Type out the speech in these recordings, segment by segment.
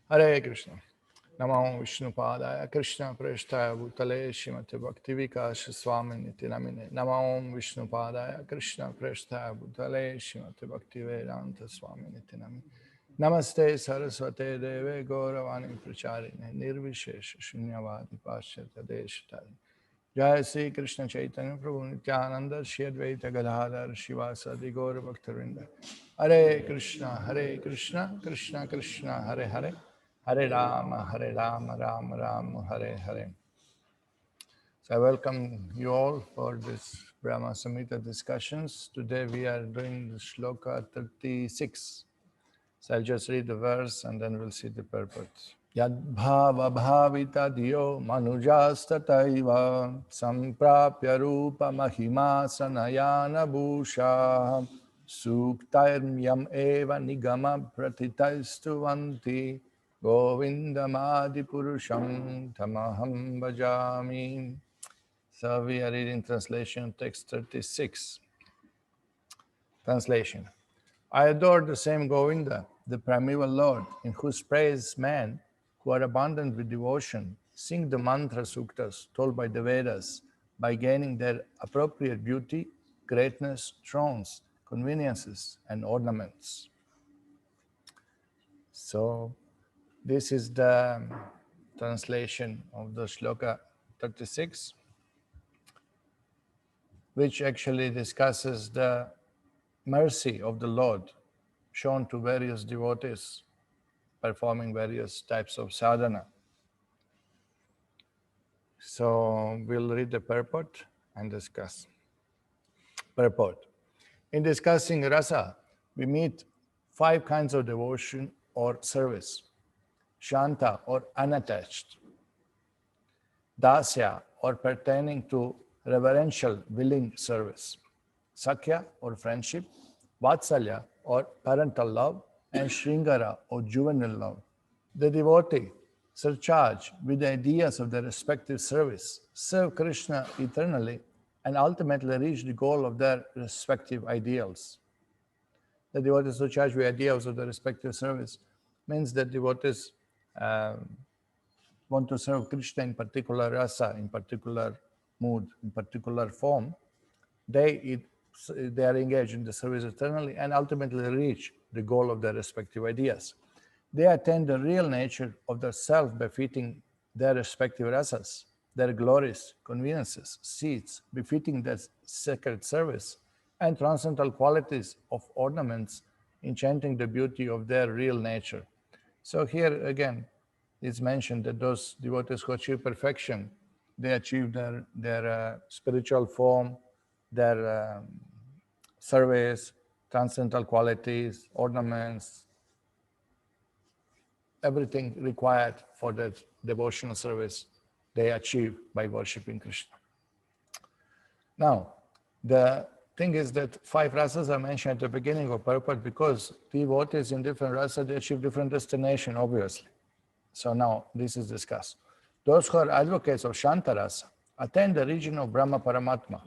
Hare Krishna. Namo Vishnu Padaya Krishna Prasthaya Bhutale Srimate Bhaktivikash Swami Niti Namine. Namo Vishnu Padaya Krishna Prasthaya Bhutale Srimate Bhaktivedanta Swami Niti Namine. Namaste Saraswate Deve Gauravani Pracharine Nirvishesha Shunyavadi Paschata Deshatari. Jai Sri Krishna Chaitanya Prabhu Nityananda Shri Advaita Gadadhar Shivasadi Gaura Bhaktarinda. Hare Krishna Krishna Krishna Hare Hare Hare Rama Rama Rama Hare Hare. So I welcome you all for this Brahma-saṁhitā discussions. Today we are doing the shloka 36. So I'll just read the verse and then we'll see the purport. Yadbhava bhavita diyo manujastataiva samprapya rupa mahima sanayana bhusha suktairmyam eva nigama pratitaistuvanti govindamadi purusham tamaham bhajami. So we are reading translation text 36. Translation. I adore the same Govinda, the primeval Lord, in whose praise men who are abundant with devotion sing the mantra suktas told by the Vedas by gaining their appropriate beauty, greatness, thrones, conveniences, and ornaments. So this is the translation of the shloka 36, which actually discusses the mercy of the Lord shown to various devotees performing various types of sadhana. So we'll read the purport and discuss. Purport. In discussing rasa, we meet 5 kinds of devotion or service. Shanta or unattached. Dasya or pertaining to reverential willing service. Sakhya or friendship. Vatsalya or parental love. And Shringara or juvenile love. The devotee, surcharged with the ideas of their respective service, serve Krishna eternally and ultimately reach the goal of their respective ideals. The devotees surcharged with ideas of their respective service means that devotees want to serve Krishna in particular rasa, in particular mood, in particular form. They are engaged in the service eternally and ultimately reach the goal of their respective ideas. They attain the real nature of the self befitting their respective rasas, their glories, conveniences, seats, befitting their sacred service, and transcendental qualities of ornaments, enchanting the beauty of their real nature. So here again, it's mentioned that those devotees who achieve perfection, they achieve their spiritual form, their service, transcendental qualities, ornaments, everything required for that devotional service they achieve by worshipping Krishna. Now, the thing is that 5 rasas are mentioned at the beginning of purport because devotees in different rasas, they achieve different destination, obviously. So now this is discussed. Those who are advocates of Shanta rasa attain the region of Brahma Paramatma,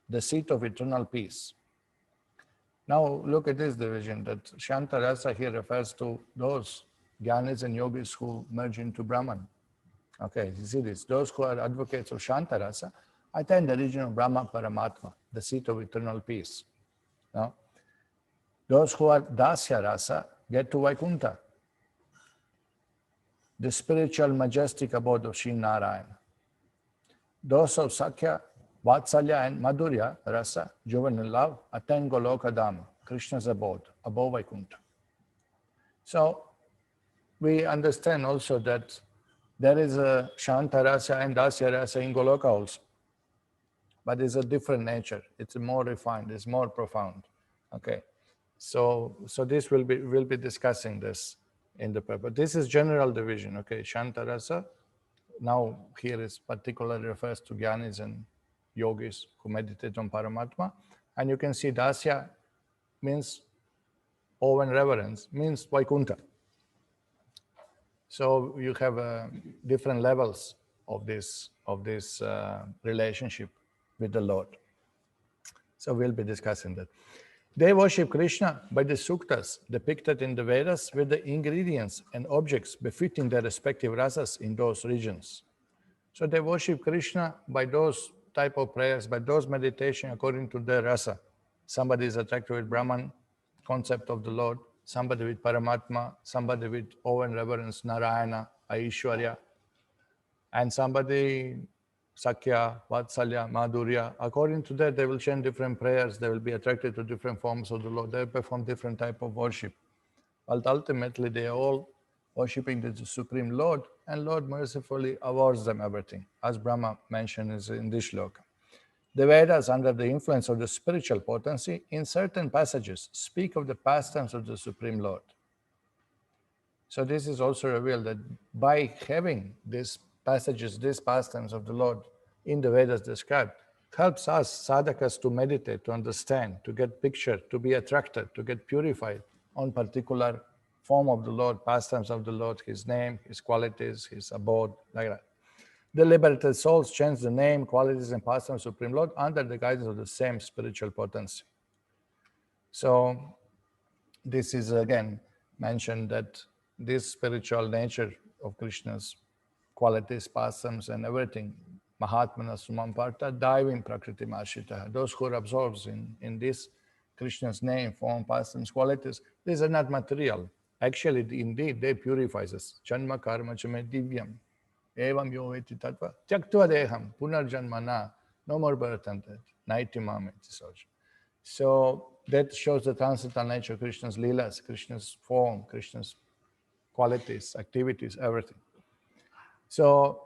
the seat of eternal peace. Now look at this division, that Shanta rasa here refers to those Jnanis and yogis who merge into Brahman. Okay, you see this. Those who are advocates of Shanta rasa attain the region of Brahma Paramatma, the seat of eternal peace. Now, those who are Dasya rasa get to Vaikuntha, the spiritual majestic abode of Sri Narayana. Those of Sakhya, Vatsalya and Madhurya rasa, juvenile love, attain Goloka Dhama, Krishna's abode, above Vaikuntha. So, we understand also that there is a Shanta rasa and Dasya rasa in Goloka also. But it's a different nature. It's more refined, it's more profound. Okay. So this we'll be discussing this in the purport. This is general division, okay. Shanta rasa. Now here is particularly refers to Jnanis and yogis who meditate on Paramatma. And you can see Dasya means awe and reverence, means Vaikuntha. So you have different levels of this relationship with the Lord. So we'll be discussing that. They worship Krishna by the suktas depicted in the Vedas with the ingredients and objects befitting their respective rasas in those regions. So they worship Krishna by those type of prayers, by those meditation according to their rasa. Somebody is attracted with Brahman concept of the Lord, somebody with Paramatma, somebody with awe and reverence, Narayana, Aishwarya, and somebody Sakya, Vatsalya, Madhurya. According to that, they will chant different prayers, they will be attracted to different forms of the Lord, they perform different type of worship. But ultimately, they are all worshipping the Supreme Lord, and Lord mercifully awards them everything, as Brahma mentioned in this shloka. The Vedas, under the influence of the spiritual potency, in certain passages, speak of the pastimes of the Supreme Lord. So this is also revealed that by having these passages, these pastimes of the Lord in the Vedas described, helps us, sadhakas, to meditate, to understand, to get picture, to be attracted, to get purified on particular form of the Lord, pastimes of the Lord, His name, His qualities, His abode, like that. The liberated souls change the name, qualities, and pastimes of Supreme Lord under the guidance of the same spiritual potency. So this is again mentioned that this spiritual nature of Krishna's qualities, pastimes, and everything, Mahatmana Sumamparta, Daivim Prakriti Mashita. Those who are absorbed in this Krishna's name, form, pastimes, qualities, these are not material. Actually, indeed, they purifies us. Janma karma chame divyam. Evam yo veti tattva. Tyaktva deham. Punarjanmana. No more bharatanta. Naiti mameti soja. So that shows the transcendental nature of Krishna's leelas, Krishna's form, Krishna's qualities, activities, everything. So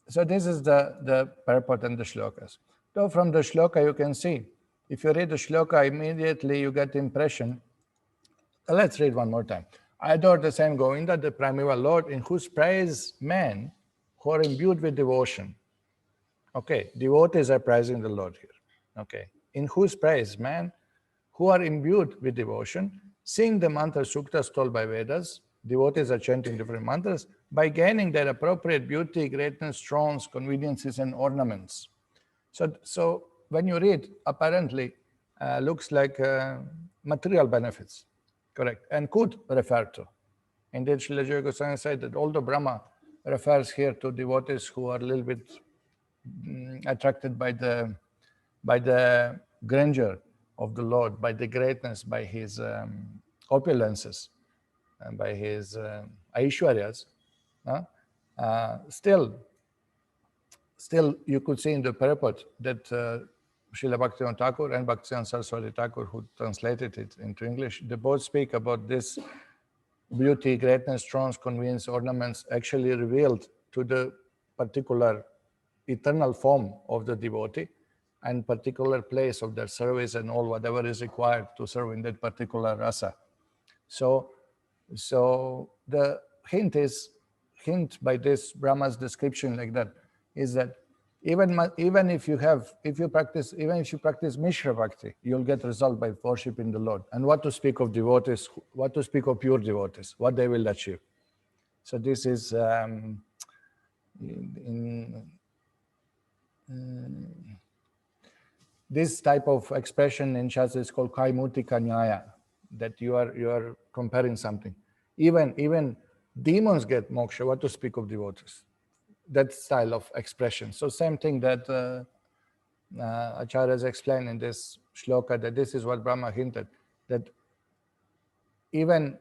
this is the purport and the shlokas. So from the shloka you can see, if you read the shloka, immediately you get the impression. Let's read one more time. I adore the same Govinda, the primeval Lord, in whose praise men who are imbued with devotion. Okay, devotees are praising the Lord here. Okay, in whose praise men who are imbued with devotion sing the mantra suktas told by Vedas. Devotees are chanting different mantras by gaining their appropriate beauty, greatness, thrones, conveniences, and ornaments. So when you read, apparently looks like material benefits, correct, and could refer to. Indeed, Srila Jiva Goswami said that although Brahma refers here to devotees who are a little bit attracted by the grandeur of the Lord, by the greatness, by his opulences, and by his aishwaryas, still you could see in the purport that Srila Bhaktivinoda Thakur and Bhaktivinoda Saraswati Thakur, who translated it into English, they both speak about this beauty, greatness, thrones, convenience, ornaments actually revealed to the particular eternal form of the devotee and particular place of their service and all whatever is required to serve in that particular rasa. So the hint by this Brahma's description like that is that even if you practice Mishra Bhakti, you'll get result by worshiping the Lord. And what to speak of devotees, what to speak of pure devotees, what they will achieve. So this is this type of expression in Shastra is called Kaimutika Nyaya, that you are comparing something. Even demons get moksha, what to speak of devotees. That style of expression. So same thing that Acharyas explained in this shloka, that this is what Brahma hinted, that even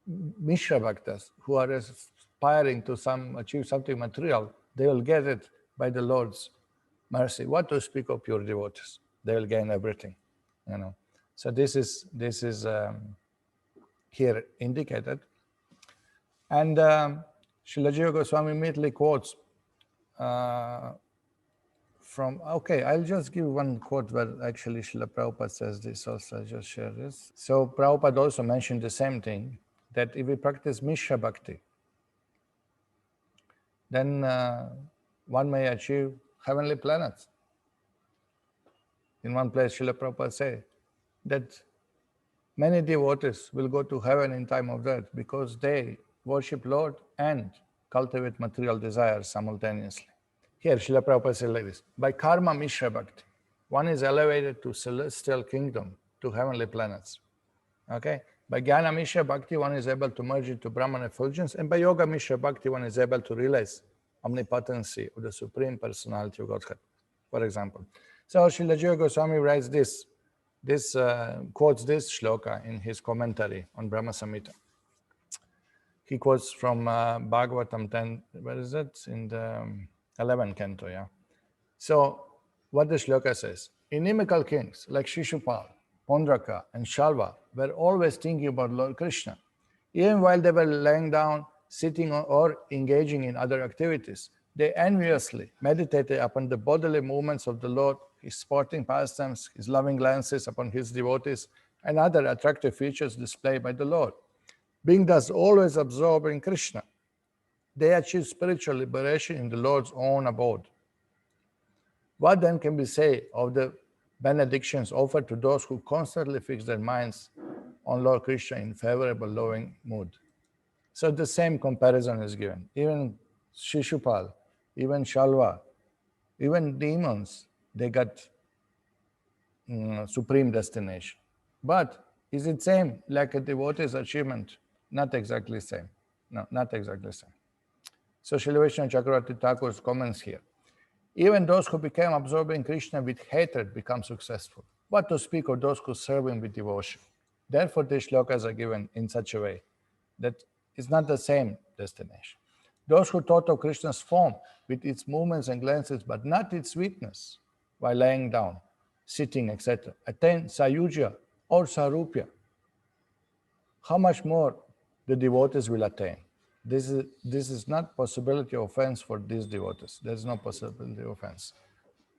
Mishra Bhaktas who are aspiring to achieve something material, they will get it by the Lord's mercy. What to speak of pure devotees? They will gain everything, So this is here indicated. And Srila Jiva Goswami immediately quotes from, I'll just give one quote where actually Srila Prabhupada says this also. I'll just share this. So Prabhupada also mentioned the same thing, that if we practice Mishra Bhakti, then one may achieve heavenly planets. In one place, Srila Prabhupada said that many devotees will go to heaven in time of death because they worship Lord and cultivate material desires simultaneously. Here, Srila Prabhupada says like this: by karma Mishra Bhakti, one is elevated to celestial kingdom to heavenly planets. Okay? By Jnana Mishra Bhakti, one is able to merge into Brahman effulgence, and by Yoga Mishra Bhakti, one is able to realize omnipotency of the Supreme Personality of Godhead, for example. So Srila Jiva Goswami writes quotes this shloka in his commentary on Brahma-saṁhitā. He quotes from Bhagavatam 10, where is it? In the 11th canto, yeah. So what the shloka says, inimical kings like Shishupal, Pondraka, and Shalva were always thinking about Lord Krishna. Even while they were laying down, sitting, or engaging in other activities, they enviously meditated upon the bodily movements of the Lord, his sporting pastimes, his loving glances upon his devotees, and other attractive features displayed by the Lord. Being thus always absorbed in Krishna, they achieve spiritual liberation in the Lord's own abode. What then can we say of the benedictions offered to those who constantly fix their minds on Lord Krishna in favorable, loving mood? So the same comparison is given. Even Shishupal, even Shalva, even demons, they got supreme destination. But is it same like a devotee's achievement? Not exactly same. No, not exactly same. So Srila Vaishnava Chakravarti Thakur's comments here. Even those who became absorbed in Krishna with hatred become successful. What to speak of those who serve him with devotion? Therefore, these shlokas are given in such a way that it's not the same destination. Those who thought of Krishna's form with its movements and glances, but not its sweetness, while lying down, sitting, etc., attain Sayujya or Sarupya. How much more the devotees will attain? This is not possibility of offense for these devotees. There is no possibility of offense.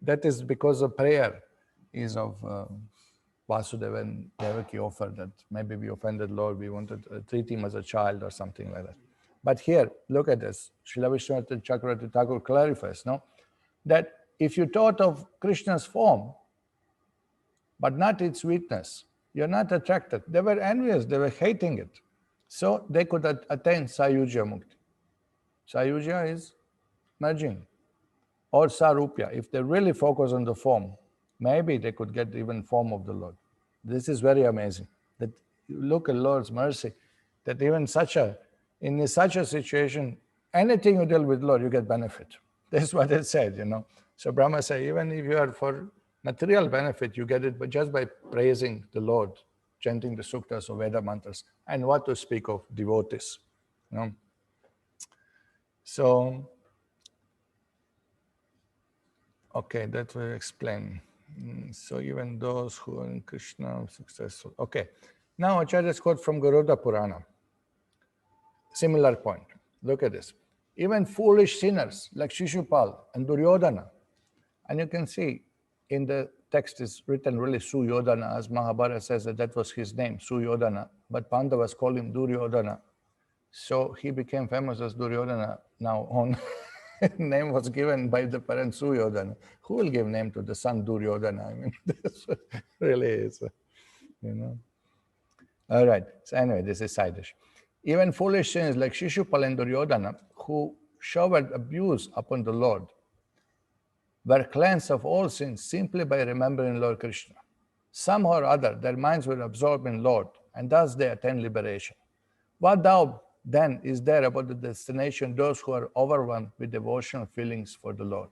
That is because the prayer is of Vasudeva and Devaki offered that maybe we offended Lord, we wanted to treat him as a child or something like that. But here, look at this. Srila Vishwanath Chakravarti Thakur clarifies, no, that if you thought of Krishna's form, but not its sweetness, you're not attracted. They were envious, they were hating it. So they could attain Sayujya Mukti. Sayujya is merging. Or Sarupya, if they really focus on the form, maybe they could get even form of the Lord. This is very amazing. That you look at Lord's mercy, that even in such a situation, anything you deal with Lord, you get benefit. That's what it said, So Brahma said, even if you are for material benefit, you get it but just by praising the Lord, chanting the suktas or Veda mantras, and what to speak of devotees. So, okay, that will explain. So even those who are in Krishna are successful. Okay, now Acharya's quote from Garuda Purana. Similar point. Look at this. Even foolish sinners like Shishupal and Duryodhana, and you can see in the text is written really Suyodhana, as Mahabharata says that was his name, Suyodhana, but Pandavas call him Duryodhana. So he became famous as Duryodhana. Now on name was given by the parent Suyodhana. Who will give name to the son Duryodhana? I mean, this really is, All right, so anyway, this is side dish. Even foolish sinners like Shishupal and Duryodhana, who showered abuse upon the Lord, were cleansed of all sins simply by remembering Lord Krishna. Somehow or other, their minds were absorbed in Lord, and thus they attain liberation. What doubt then is there about the destination those who are overwhelmed with devotional feelings for the Lord?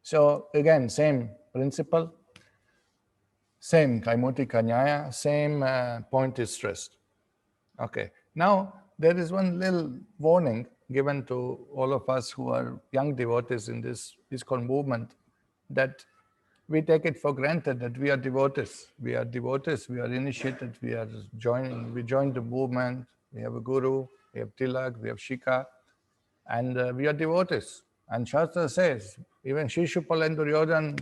So again, same principle, same Kaimutika Nyaya, same point is stressed. Okay, now there is one little warning given to all of us who are young devotees in this ISKCON movement, that we take it for granted that we are devotees. We are devotees, we are initiated, we joined the movement, we have a guru, we have tilak, we have shikha, and we are devotees. And Shastra says, even Shishupal and Duryodhana,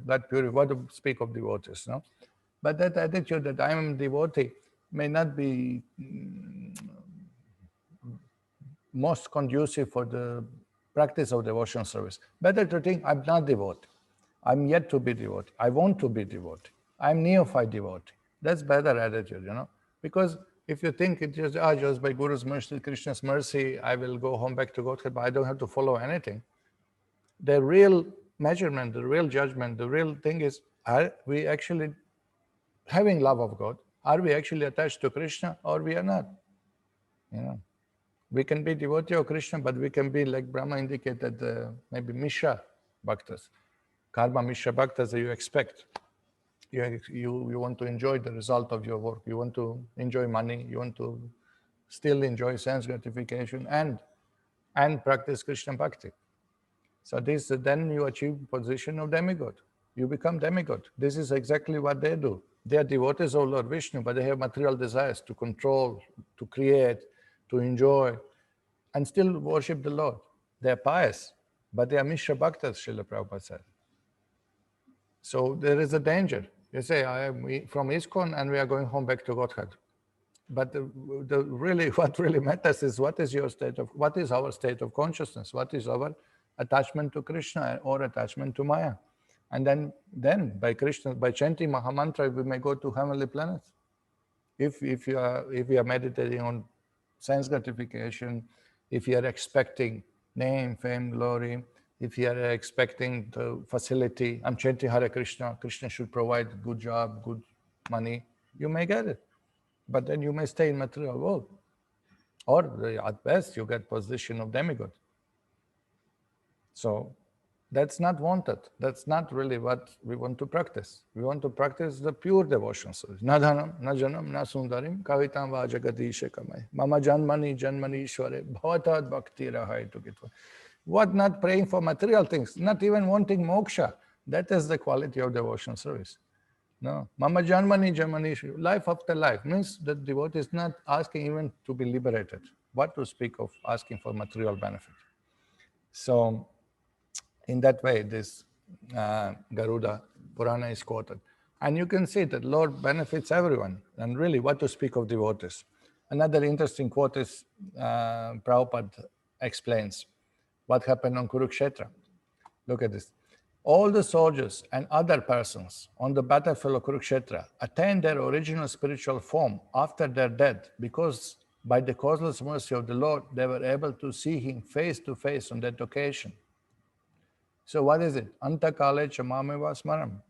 got purified. What to speak of devotees, no? But that attitude that I am a devotee may not be most conducive for the practice of devotional service. Better to think, I'm not devotee. I'm yet to be devotee. I want to be devotee. I'm neophyte devotee. That's better attitude, Because if you think it just by Guru's mercy, Krishna's mercy, I will go home back to Godhead, but I don't have to follow anything. The real measurement, the real judgment, the real thing is, Are we actually having love of God? Are we actually attached to Krishna or we are not? We can be devotee of Krishna, but we can be, like Brahma indicated, maybe Mishra Bhaktas, Karma Mishra Bhaktas that you expect. You want to enjoy the result of your work. You want to enjoy money. You want to still enjoy sense gratification and practice Krishna Bhakti. So then you achieve position of demigod. You become demigod. This is exactly what they do. They are devotees of Lord Vishnu, but they have material desires to control, to create, to enjoy, and still worship the Lord. They are pious, but they are Mishra Bhaktas, Srila Prabhupada said. So there is a danger. You say, I am from ISKCON and we are going home back to Godhead. But what really matters is what is our state of consciousness? What is our attachment to Krishna or attachment to Maya? And then by chanting Mahamantra, we may go to heavenly planets. If you are meditating on sense gratification, if you are expecting name, fame, glory, if you are expecting the facility, I'm chanting Hare Krishna, Krishna should provide good job, good money, you may get it. But then you may stay in material world. Or at best, you get position of demigod. So that's not wanted. That's not really what we want to practice. We want to practice the pure devotion service. Na dhanam, na janam, na sundarim, kavitam va jagadisha kamai. Mama janmani ishware, bhavatad bhakti rahai to get. What not praying for material things, not even wanting moksha. That is the quality of devotion service. No, Mama Janmani, life after life means that devotee is not asking even to be liberated. What to speak of asking for material benefit? So, in that way, this Garuda Purana is quoted. And you can see that Lord benefits everyone. And really, what to speak of devotees? Another interesting quote is Prabhupada explains what happened on Kurukshetra. Look at this. All the soldiers and other persons on the battlefield of Kurukshetra attained their original spiritual form after their death because by the causeless mercy of the Lord, they were able to see him face to face on that occasion. So what is it? Anta kale chamameva smaram.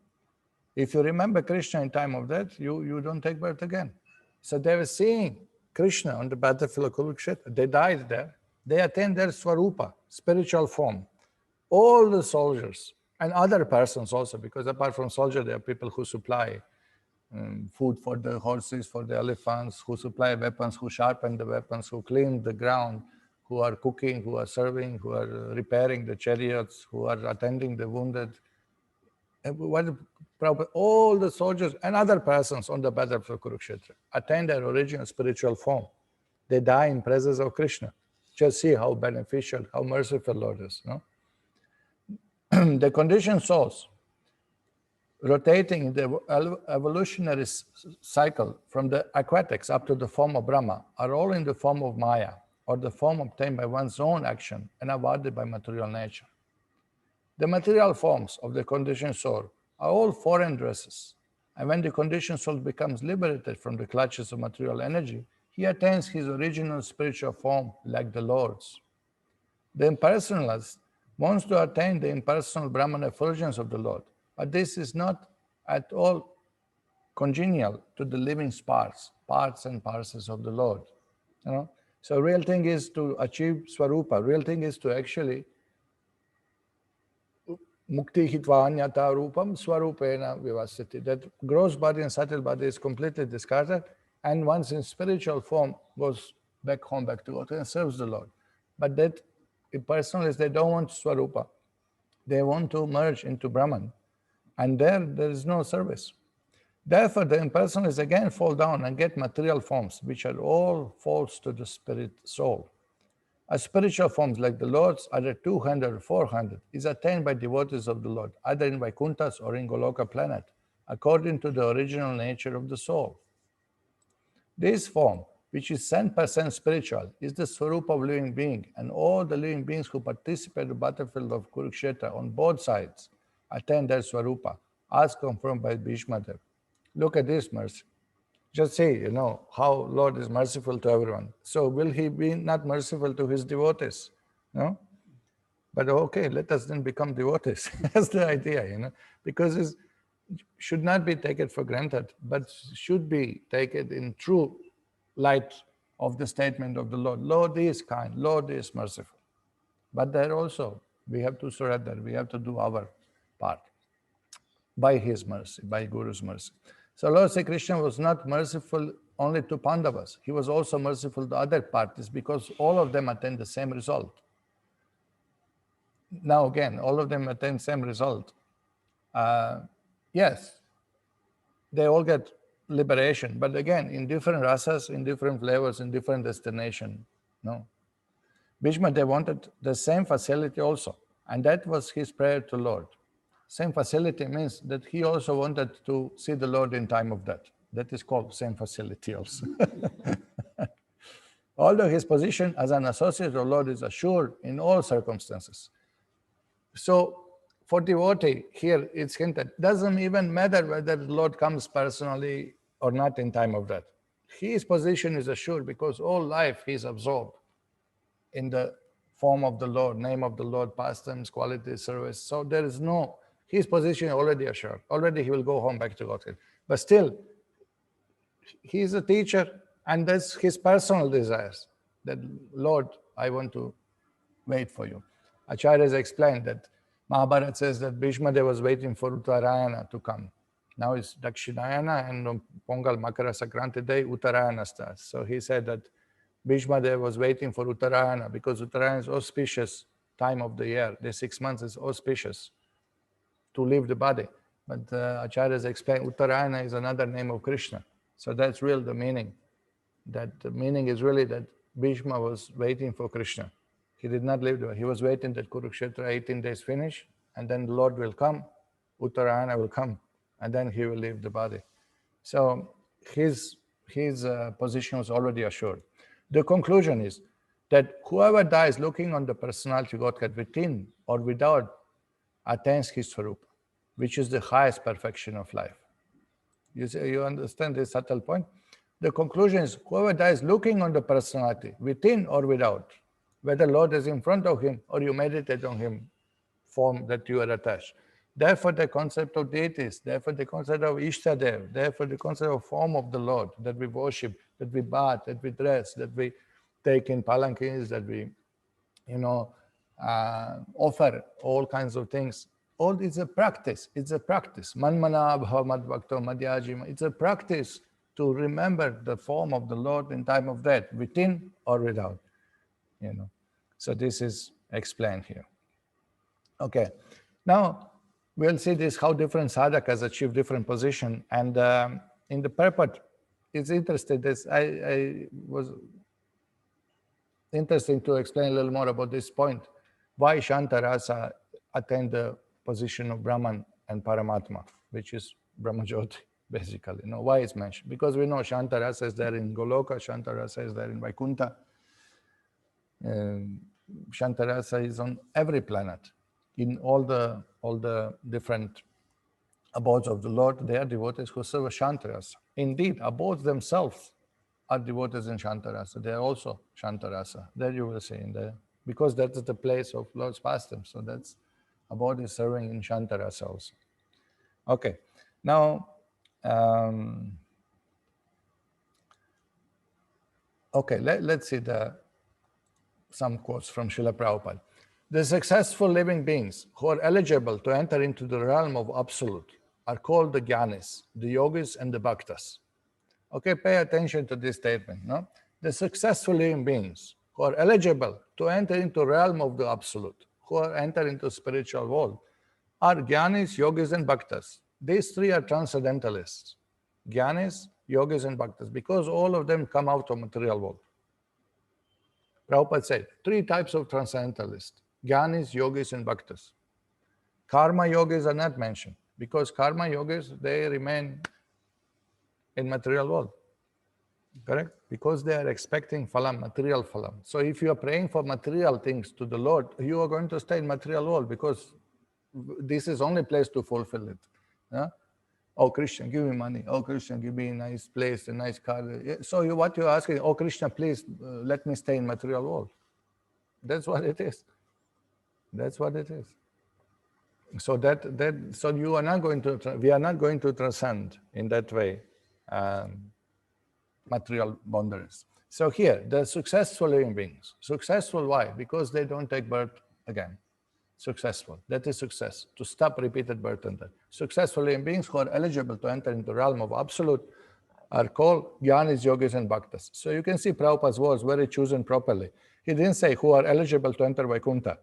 If you remember Krishna in time of death, you don't take birth again. So they were seeing Krishna on the battlefield of Kurukshetra. They died there. They attained their swarupa, spiritual form. All the soldiers and other persons also, because apart from soldiers, there are people who supply food for the horses, for the elephants, who supply weapons, who sharpen the weapons, who clean the ground, who are cooking, who are serving, who are repairing the chariots, who are attending the wounded. All the soldiers and other persons on the battlefield of Kurukshetra attain their original spiritual form. They die in presence of Krishna. Just see how beneficial, how merciful Lord is. No? The conditioned souls rotating in the evolutionary cycle from the aquatics up to the form of Brahma are all in the form of Maya, or the form obtained by one's own action and awarded by material nature. The material forms of the conditioned soul are all foreign dresses, and when the conditioned soul becomes liberated from the clutches of material energy, he attains his original spiritual form like the Lord's. The impersonalist wants to attain the impersonal Brahman effulgence of the Lord, but this is not at all congenial to the living parts and parcels of the Lord. So real thing is to achieve Swarupa. Real thing is to actually Mukti hitva anyata rupam swarupena vivasati. That gross body and subtle body is completely discarded, and once in spiritual form goes back home, back to God, and serves the Lord. But that impersonalists, they don't want Swarupa. They want to merge into Brahman. And there is no service. Therefore, the impersonalists again fall down and get material forms, which are all false to the spirit soul. A spiritual forms like the Lord's, either 200 or 400, is attained by devotees of the Lord, either in Vaikunthas or in Goloka planet, according to the original nature of the soul. This form, which is 10% spiritual, is the Swarupa of living being, and all the living beings who participate in the battlefield of Kurukshetra on both sides attain their Swarupa, as confirmed by Bhishmadev. Look at this mercy. Just say, how Lord is merciful to everyone. So will he be not merciful to his devotees? No? But okay, let us then become devotees. That's the idea, because should not be taken for granted, but should be taken in true light of the statement of the Lord. Lord is kind, Lord is merciful. But there also, we have to surrender, we have to do our part by His mercy, by Guru's mercy. So Lord Sri Krishna was not merciful only to Pandavas. He was also merciful to other parties because all of them attain the same result. Now again, all of them attain the same result. Yes, they all get liberation, but again, in different rasas, in different flavors, in different destination. No. Bhishma, they wanted the same facility also, and that was his prayer to Lord. Same facility means that he also wanted to see the Lord in time of death. That is called same facility also. Although his position as an associate of Lord is assured in all circumstances. So for devotee, here it's hinted, doesn't even matter whether the Lord comes personally or not in time of death. His position is assured because all life he is absorbed in the form of the Lord, name of the Lord, pastimes, quality, service. So there is no, his position already assured. Already he will go home back to Godhead. But still, he is a teacher and that's his personal desires. That, Lord, I want to wait for you. Acharya has explained that Mahabharata says that Bhishma Dev was waiting for Uttarayana to come. Now it's Dakshinayana and on Pongal Makara Sankranti day, Uttarayana starts. So he said that Bhishma Dev was waiting for Uttarayana because Uttarayana is auspicious time of the year. The 6 months is auspicious to leave the body. But Acharya has explained Uttarayana is another name of Krishna. So that's real the meaning. That the meaning is really that Bhishma was waiting for Krishna. He did not leave there. He was waiting that Kurukshetra 18 days finish, and then the Lord will come, Uttarayana will come, and then he will leave the body. So his position was already assured. The conclusion is that whoever dies looking on the personality of Godhead within or without attains his Swarupa, which is the highest perfection of life. You understand this subtle point? The conclusion is whoever dies looking on the personality within or without, whether Lord is in front of him or you meditate on him, form that you are attached. Therefore, the concept of deities, therefore the concept of Ishtadev, therefore the concept of form of the Lord that we worship, that we bath, that we dress, that we take in palanquins, that we, offer all kinds of things. All is a practice. It's a practice. Manmana bhava madbhakto madhyajima. It's a practice to remember the form of the Lord in time of death, within or without. So this is explained here. Okay, now we'll see this, how different sadhakas achieve different position. And in the purport, it's interesting. I was interesting to explain a little more about this point. Why Shantarasa attained the position of Brahman and Paramatma, which is Brahmajyoti, basically. Why it's mentioned? Because we know Shantarasa is there in Goloka, Shantarasa is there in Vaikuntha. Shantarasa is on every planet. In all the different abodes of the Lord, they are devotees who serve Shantarasa. Indeed, abodes themselves are devotees in Shantarasa. They are also Shantarasa. There you will see because that is the place of Lord's pastime. So that's abode is serving in Shantarasa also. Okay, now let's see some quotes from Srila Prabhupada. The successful living beings who are eligible to enter into the realm of Absolute are called the Jnanis, the Yogis, and the Bhaktas. Okay, pay attention to this statement. No? The successful living beings who are eligible to enter into the realm of the Absolute, who are enter into spiritual world, are Jnanis, Yogis, and Bhaktas. These three are transcendentalists. Jnanis, Yogis, and Bhaktas, because all of them come out of material world. Prabhupada said, three types of transcendentalists, Jnanis, Yogis, and Bhaktas. Karma Yogis are not mentioned, because Karma Yogis, they remain in material world. Correct? Because they are expecting phalam, material phalam. So if you are praying for material things to the Lord, you are going to stay in material world because this is only place to fulfill it. Yeah? Oh, Krishna, give me money. Oh, Krishna, give me a nice place, a nice car. So what you're asking, oh, Krishna, please let me stay in material world. That's what it is. That's what it is. So so you are not going to, we are not going to transcend in that way material boundaries. So here, the successful living beings. Successful, why? Because they don't take birth again. Successful, that is success, to stop repeated birth and death. Successful living beings who are eligible to enter into the realm of absolute are called Jnanis, Yogis, and Bhaktas. So you can see Prabhupada's words very chosen properly. He didn't say who are eligible to enter Vaikuntha.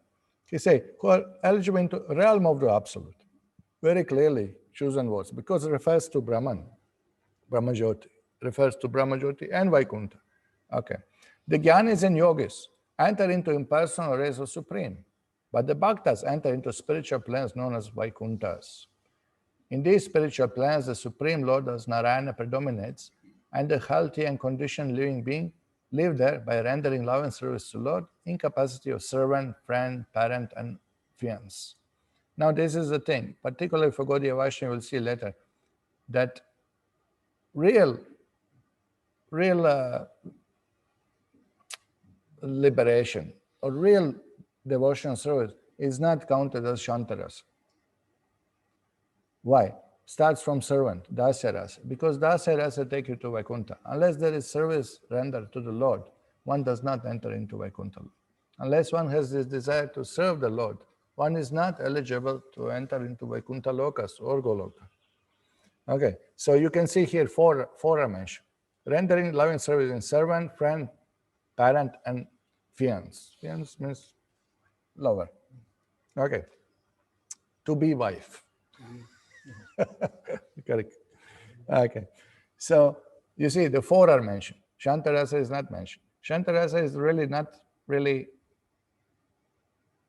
He said who are eligible into the realm of the absolute. Very clearly chosen words, because it refers to Brahman, Brahmajyoti, refers to Brahmajyoti and Vaikuntha. Okay. The Jnanis and Yogis enter into impersonal rays of Supreme, but the Bhaktas enter into spiritual planes known as Vaikunthas. In these spiritual planes, the Supreme Lord as Narayana predominates, and the healthy and conditioned living being live there by rendering love and service to Lord in capacity of servant, friend, parent, and fiance. Now, this is the thing, particularly for Gaudiya Vaishnava, we'll see later, that real liberation or real devotional service is not counted as Shantarasa. Why? Starts from servant, Dasya Rasa, because Dasya Rasa take you to Vaikuntha. Unless there is service rendered to the Lord, one does not enter into Vaikuntha. Unless one has this desire to serve the Lord, one is not eligible to enter into Vaikuntha Lokas or Goloka. Okay, so you can see here four are mentioned. Rendering loving service in servant, friend, parent, and fiance. Fiance means lover. Okay, to be wife. Correct. Okay, so you see the four are mentioned. Shantarasa is not mentioned. Shantarasa is really not really,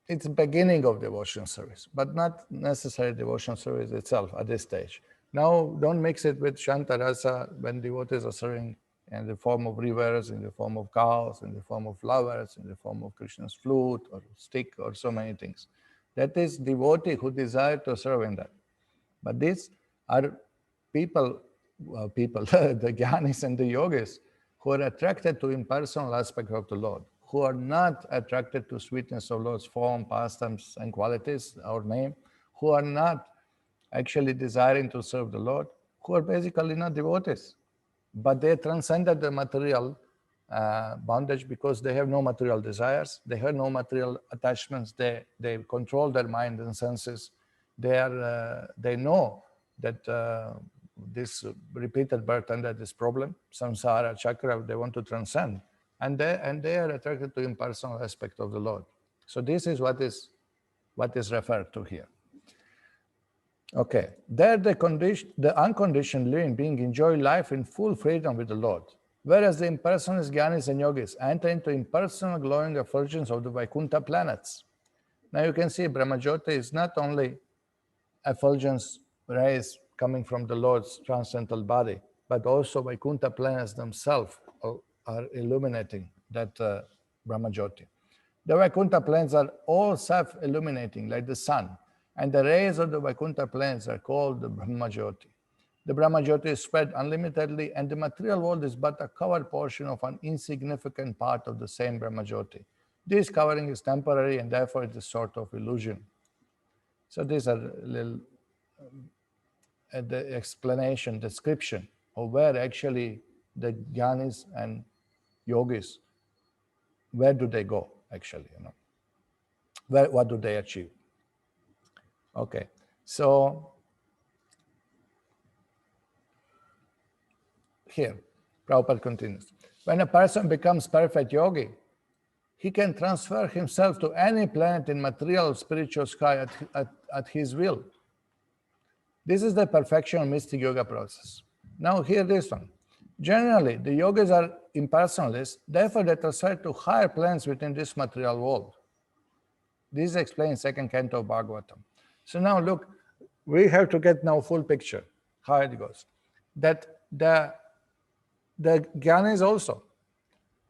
it's beginning of devotional service, but not necessarily devotional service itself at this stage. Now, don't mix it with Shantarasa when devotees are serving in the form of rivers, in the form of cows, in the form of flowers, in the form of Krishna's flute or stick or so many things. That is devotee who desire to serve in that. But these are people, the Jnanis and the Yogis, who are attracted to impersonal aspect of the Lord, who are not attracted to sweetness of Lord's form, pastimes, and qualities, our name, who are not actually desiring to serve the Lord, who are basically not devotees. But they transcended the material bondage because they have no material desires, they have no material attachments, they control their mind and senses. They know that this repeated birth under this problem, samsara, chakra, they want to transcend. And they are attracted to impersonal aspect of the Lord. So this is what is referred to here. Okay, there the unconditioned living being enjoy life in full freedom with the Lord, whereas the impersonal Jnanis and Yogis enter into impersonal glowing effulgence of the Vaikuntha planets. Now you can see Brahmajyoti is not only effulgence rays coming from the Lord's transcendental body, but also Vaikuntha planets themselves are illuminating that Brahmajyoti. The Vaikuntha planets are all self-illuminating like the sun, and the rays of the Vaikuntha planets are called the Brahmajyoti. The Brahmajyoti is spread unlimitedly, and the material world is but a covered portion of an insignificant part of the same Brahmajyoti. This covering is temporary, and therefore it is sort of illusion. So these are a little the explanation, description of where actually the Jnanis and Yogis, where do they go actually, what do they achieve? Okay, so here, Prabhupada continues. When a person becomes perfect yogi, he can transfer himself to any planet in material or spiritual sky at his will. This is the perfection of mystic yoga process. Now hear this one. Generally, the yogis are impersonalists, therefore they transfer to higher planes within this material world. This explains second canto of Bhagavatam. So now look, we have to get now full picture, how it goes. That the Jnanis also,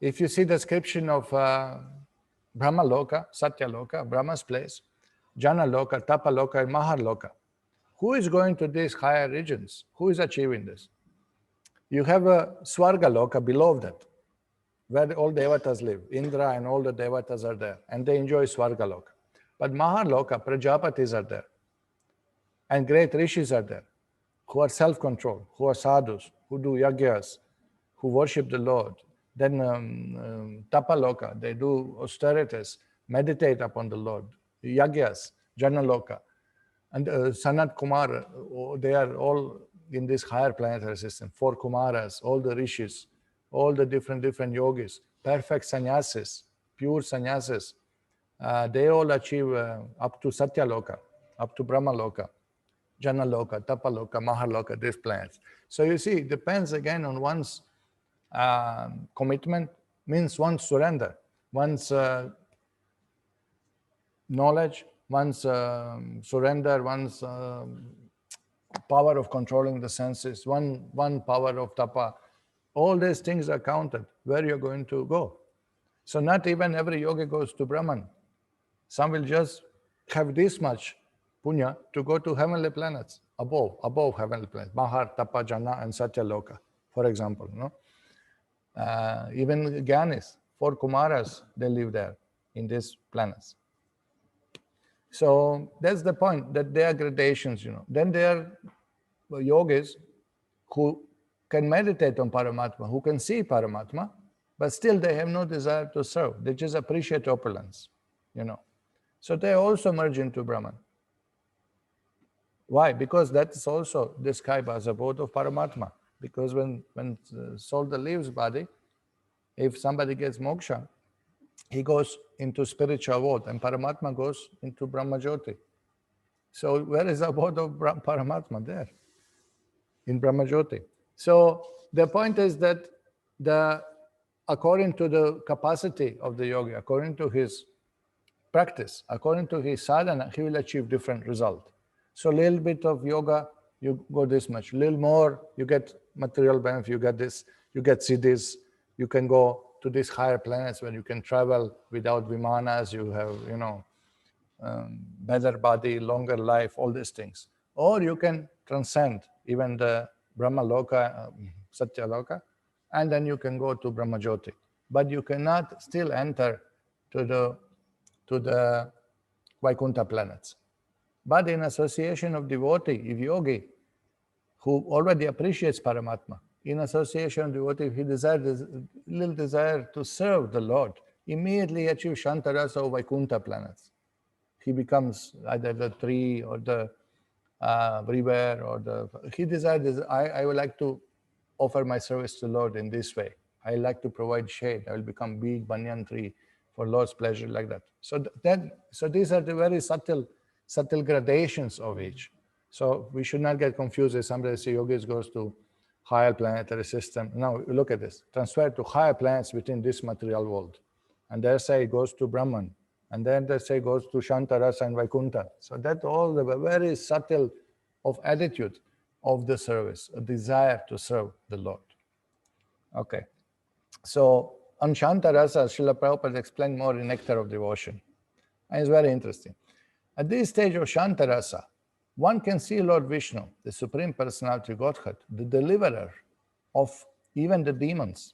if you see the description of Brahma Loka, Satya Loka, Brahma's place, Jana Loka, Tapa Loka, and Mahar Loka, who is going to these higher regions? Who is achieving this? You have a Swarga Loka below that, where all devatas live. Indra and all the devatas are there, and they enjoy Swarga Loka. But Mahar Loka, Prajapatis are there. And great rishis are there, who are self-controlled, who are sadhus, who do yagyas, who worship the Lord. Then tapaloka, they do austerities, meditate upon the Lord. Yagyas, janaloka. And Sanat Kumar, they are all in this higher planetary system. 4 Kumaras, all the rishis, all the different yogis, perfect sannyasis, pure sannyasis. They all achieve up to Satyaloka, up to Brahmaloka, Janaloka, Tapaloka, Mahaloka, these planets. So you see, it depends again on one's commitment, means one's surrender, one's knowledge, one's surrender, one's power of controlling the senses, one power of tapa. All these things are counted, where you're going to go. So not even every yogi goes to Brahman. Some will just have this much punya to go to heavenly planets, above heavenly planets, Mahar, Tapa, Jana, and Satyaloka, for example. No? Even Gyanis, 4 Kumaras, they live there in these planets. So that's the point, that there are gradations, Then there are yogis who can meditate on Paramatma, who can see Paramatma, but still they have no desire to serve. They just appreciate opulence, So they also merge into Brahman. Why? Because that's also described as abode of Paramatma. Because when soul leaves body, if somebody gets moksha, he goes into spiritual world, and Paramatma goes into Brahma Jyoti. So where is the abode of Paramatma? There, in Brahma Jyoti. So the point is that according to the capacity of the yogi, according to his practice, according to his sadhana, he will achieve different result. So a little bit of yoga, you go this much. A little more, you get material benefit, you get this, you get siddhis, you can go to these higher planets where you can travel without vimanas, you have, better body, longer life, all these things. Or you can transcend even the Brahma Loka, Satya Loka, and then you can go to Brahma Jyoti. But you cannot still enter to the Vaikuntha planets. But in association of devotee, if yogi, who already appreciates Paramatma, in association of devotee, if he desires little desire to serve the Lord, immediately achieves Shantarasa or Vaikuntha planets. He becomes either the tree or the river or he desires, I would like to offer my service to Lord in this way. I like to provide shade. I will become big banyan tree for Lord's pleasure, like that. So these are the very subtle gradations of each. So we should not get confused if somebody says yogis goes to higher planetary system. Now look at this, transfer to higher planets within this material world. And they say it goes to Brahman. And then they say it goes to Shantarasa and Vaikuntha. So that's all the very subtle of attitude of the service, a desire to serve the Lord. Okay. So on Shantarasa, Srila Prabhupada explained more in Nectar of Devotion. And it's very interesting. At this stage of Shantarasa, one can see Lord Vishnu, the Supreme Personality of Godhead, the deliverer of even the demons.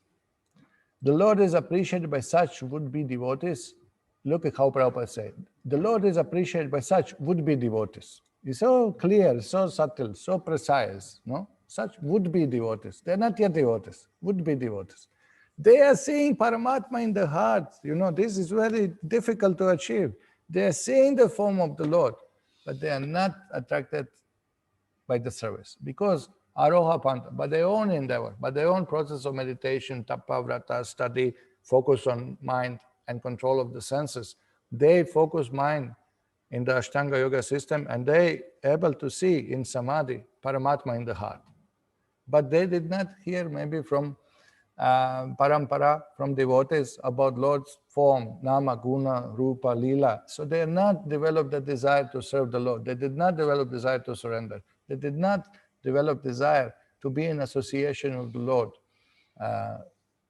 The Lord is appreciated by such would-be devotees. Look at how Prabhupada said, the Lord is appreciated by such would-be devotees. It's so clear, so subtle, so precise, no? Such would-be devotees. They're not yet devotees, would-be devotees. They are seeing Paramatma in the heart. This is very difficult to achieve. They are seeing the form of the Lord, but they are not attracted by the service. Because Aroha Panta, by their own endeavor, by their own process of meditation, tapa, vrata, study, focus on mind and control of the senses, they focus mind in the Ashtanga Yoga system, and they able to see in Samadhi Paramatma in the heart. But they did not hear maybe from parampara, from devotees about Lord's form, nama, guna, rupa, lila. So they have not developed the desire to serve the Lord. They did not develop desire to surrender. They did not develop desire to be in association with the Lord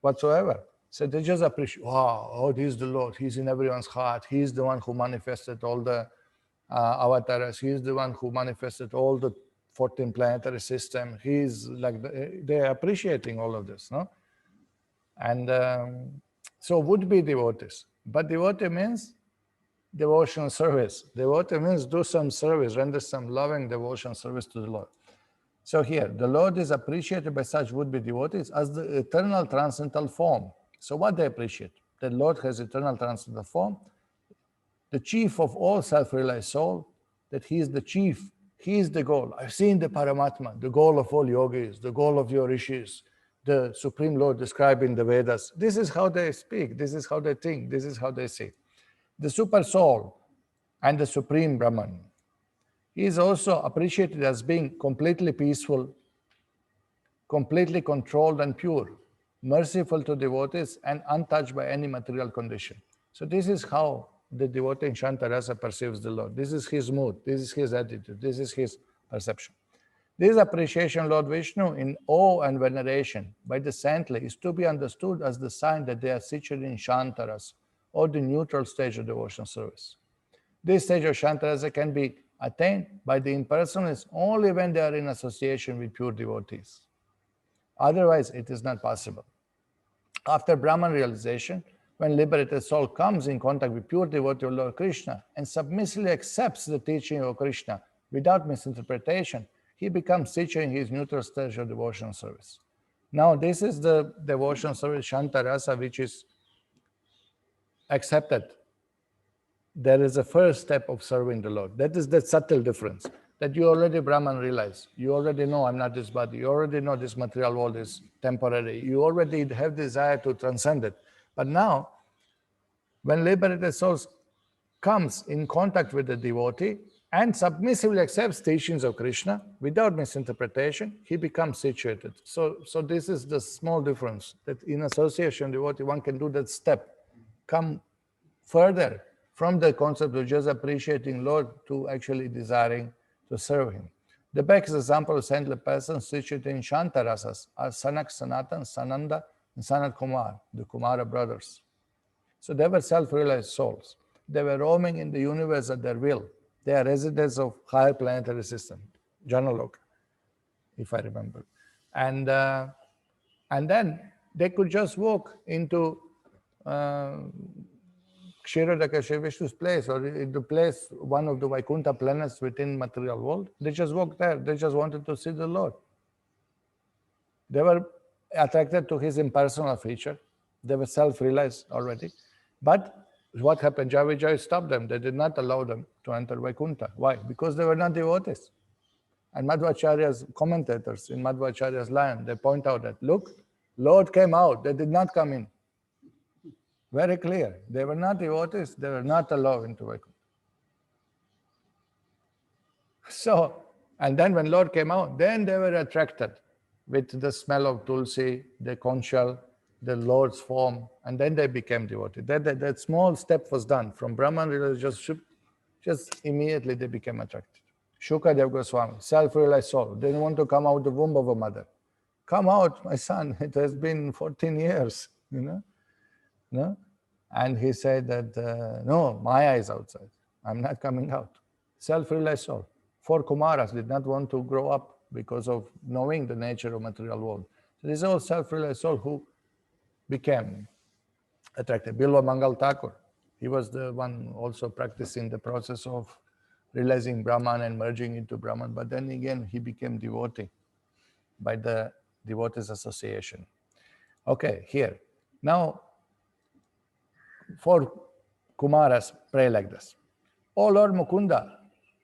whatsoever. So they just appreciate, wow, oh, this is the Lord. He's in everyone's heart. He's the one who manifested all the avatars. He's the one who manifested all the 14 planetary system. He's like, they're appreciating all of this, no? And so would be devotees. But devotee means devotional service. Devotee means do some service, render some loving devotional service to the Lord. So here, the Lord is appreciated by such would-be devotees as the eternal transcendental form. So what they appreciate? The Lord has eternal transcendental form, the chief of all self-realized soul, that he is the chief, he is the goal. I've seen the Paramatma, the goal of all yogis, the goal of your rishis, the Supreme Lord described in the Vedas. This is how they speak, this is how they think, this is how they say. The super soul and the Supreme Brahman. He is also appreciated as being completely peaceful, completely controlled and pure, merciful to devotees and untouched by any material condition. So this is how the devotee in Shantarasa perceives the Lord. This is his mood, this is his attitude, this is his perception. This appreciation, Lord Vishnu, in awe and veneration by the saintly is to be understood as the sign that they are situated in Shantarasa, or the neutral stage of devotional service. This stage of Shantarasa can be attained by the impersonalists only when they are in association with pure devotees. Otherwise, it is not possible. After Brahman realization, when liberated soul comes in contact with pure devotee of Lord Krishna and submissively accepts the teaching of Krishna without misinterpretation, he becomes situated in his neutral stage of devotional service. Now, this is the devotional service, Shantarasa, which is accepted. There is a first step of serving the Lord. That is the subtle difference, that you already Brahman realize. You already know I'm not this body. You already know this material world is temporary. You already have desire to transcend it. But now, when liberated souls comes in contact with the devotee and submissively accepts teachings of Krishna without misinterpretation, he becomes situated. So this is the small difference, that in association devotee, one can do that step, come further from the concept of just appreciating Lord to actually desiring to serve him. The best example of saintly persons situated in Shantarasas are Sanak, Sanatan, Sananda, and Sanat Kumar, the Kumara brothers. So they were self-realized souls. They were roaming in the universe at their will. They are residents of higher planetary system, Janaloka, if I remember. And then they could just walk into Kshirodaka Vishnu's place, or in the place, one of the Vaikuntha planets within material world. They just walked there. They just wanted to see the Lord. They were attracted to his impersonal feature. They were self-realized already. But what happened? Javijay stopped them. They did not allow them to enter Vaikuntha. Why? Because they were not devotees. And Madhvacharya's commentators in Madhvacharya's line, they point out that, look, Lord came out. They did not come in. Very clear. They were not devotees. They were not allowed into Vaikuntha. So, and then when Lord came out, then they were attracted with the smell of tulsi, the conch shell, the Lord's form, and then they became devotees. That small step was done. From Brahman realization, just immediately they became attracted. Shukadev Goswami, self-realized soul, didn't want to come out of the womb of a mother. Come out, my son, it has been 14 years, No? And he said that, no, Maya is outside. I'm not coming out. Self-realized soul. 4 Kumaras did not want to grow up because of knowing the nature of material world. So this is all self-realized soul who became attracted. Bilwa Mangal Thakur, he was the one also practicing the process of realizing Brahman and merging into Brahman. But then again, he became devotee by the Devotees Association. Okay, here. Now, 4 Kumaras pray like this. O Lord Mukunda,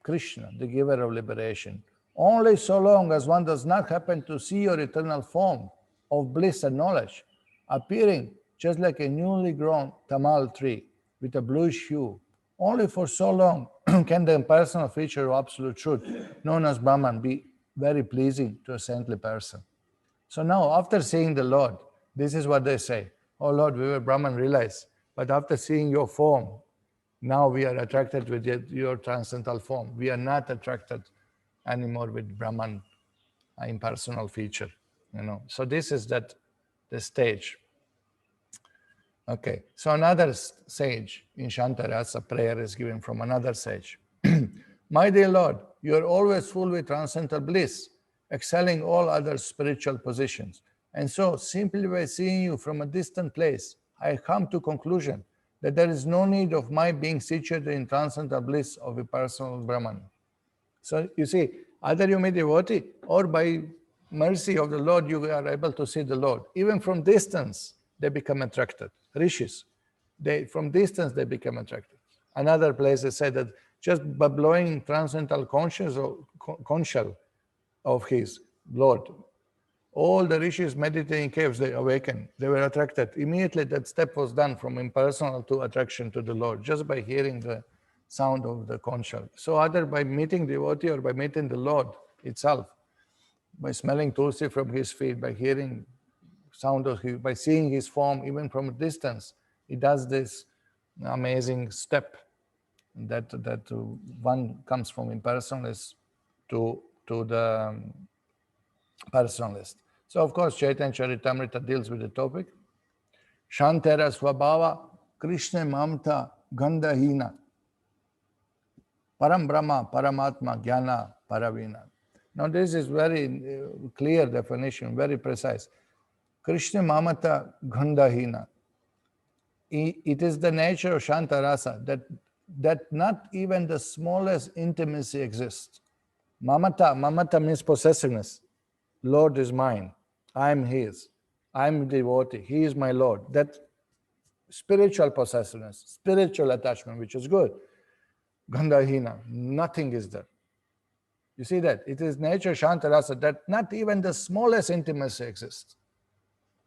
Krishna, the giver of liberation, only so long as one does not happen to see your eternal form of bliss and knowledge, appearing just like a newly grown tamal tree with a bluish hue, only for so long can the impersonal feature of absolute truth, known as Brahman, be very pleasing to a saintly person. So now, after seeing the Lord, this is what they say. Oh Lord, we were Brahman realized, but after seeing your form, now we are attracted with your transcendental form. We are not attracted anymore with Brahman impersonal feature. So this is the stage. Okay, so another sage in Shantarasa prayer is given from another sage. My dear Lord, you are always full with transcendental bliss, excelling all other spiritual positions. And so, simply by seeing you from a distant place, I come to conclusion that there is no need of my being situated in transcendental bliss of a personal Brahman. So you see, either you meet devotee or by mercy of the Lord, you are able to see the Lord. Even from distance, they become attracted. Rishis, from distance, they become attracted. Another place they say that just by blowing transcendental conch shell of his Lord, all the rishis meditating caves, they awakened. They were attracted. Immediately that step was done from impersonal to attraction to the Lord, just by hearing the sound of the conch shell. So either by meeting devotee or by meeting the Lord itself, by smelling tulsi from his feet, by hearing sound of his, by seeing his form even from a distance, he does this amazing step that one comes from impersonalist to the personalist. So of course, Chaitanya Charitamrita deals with the topic. Shantera Swabhava Krishna Mamta Gandhahina Param Brahma Paramatma Jnana Paravina. Now this is very clear definition, very precise. Krishna Mamata Gandhahina. It is the nature of Shantarasa that not even the smallest intimacy exists. Mamata means possessiveness. Lord is mine, I am his, I am devotee, he is my Lord. That spiritual possessiveness, spiritual attachment, which is good. Gandhahina, nothing is there. You see that? It is nature Shantarasa that not even the smallest intimacy exists.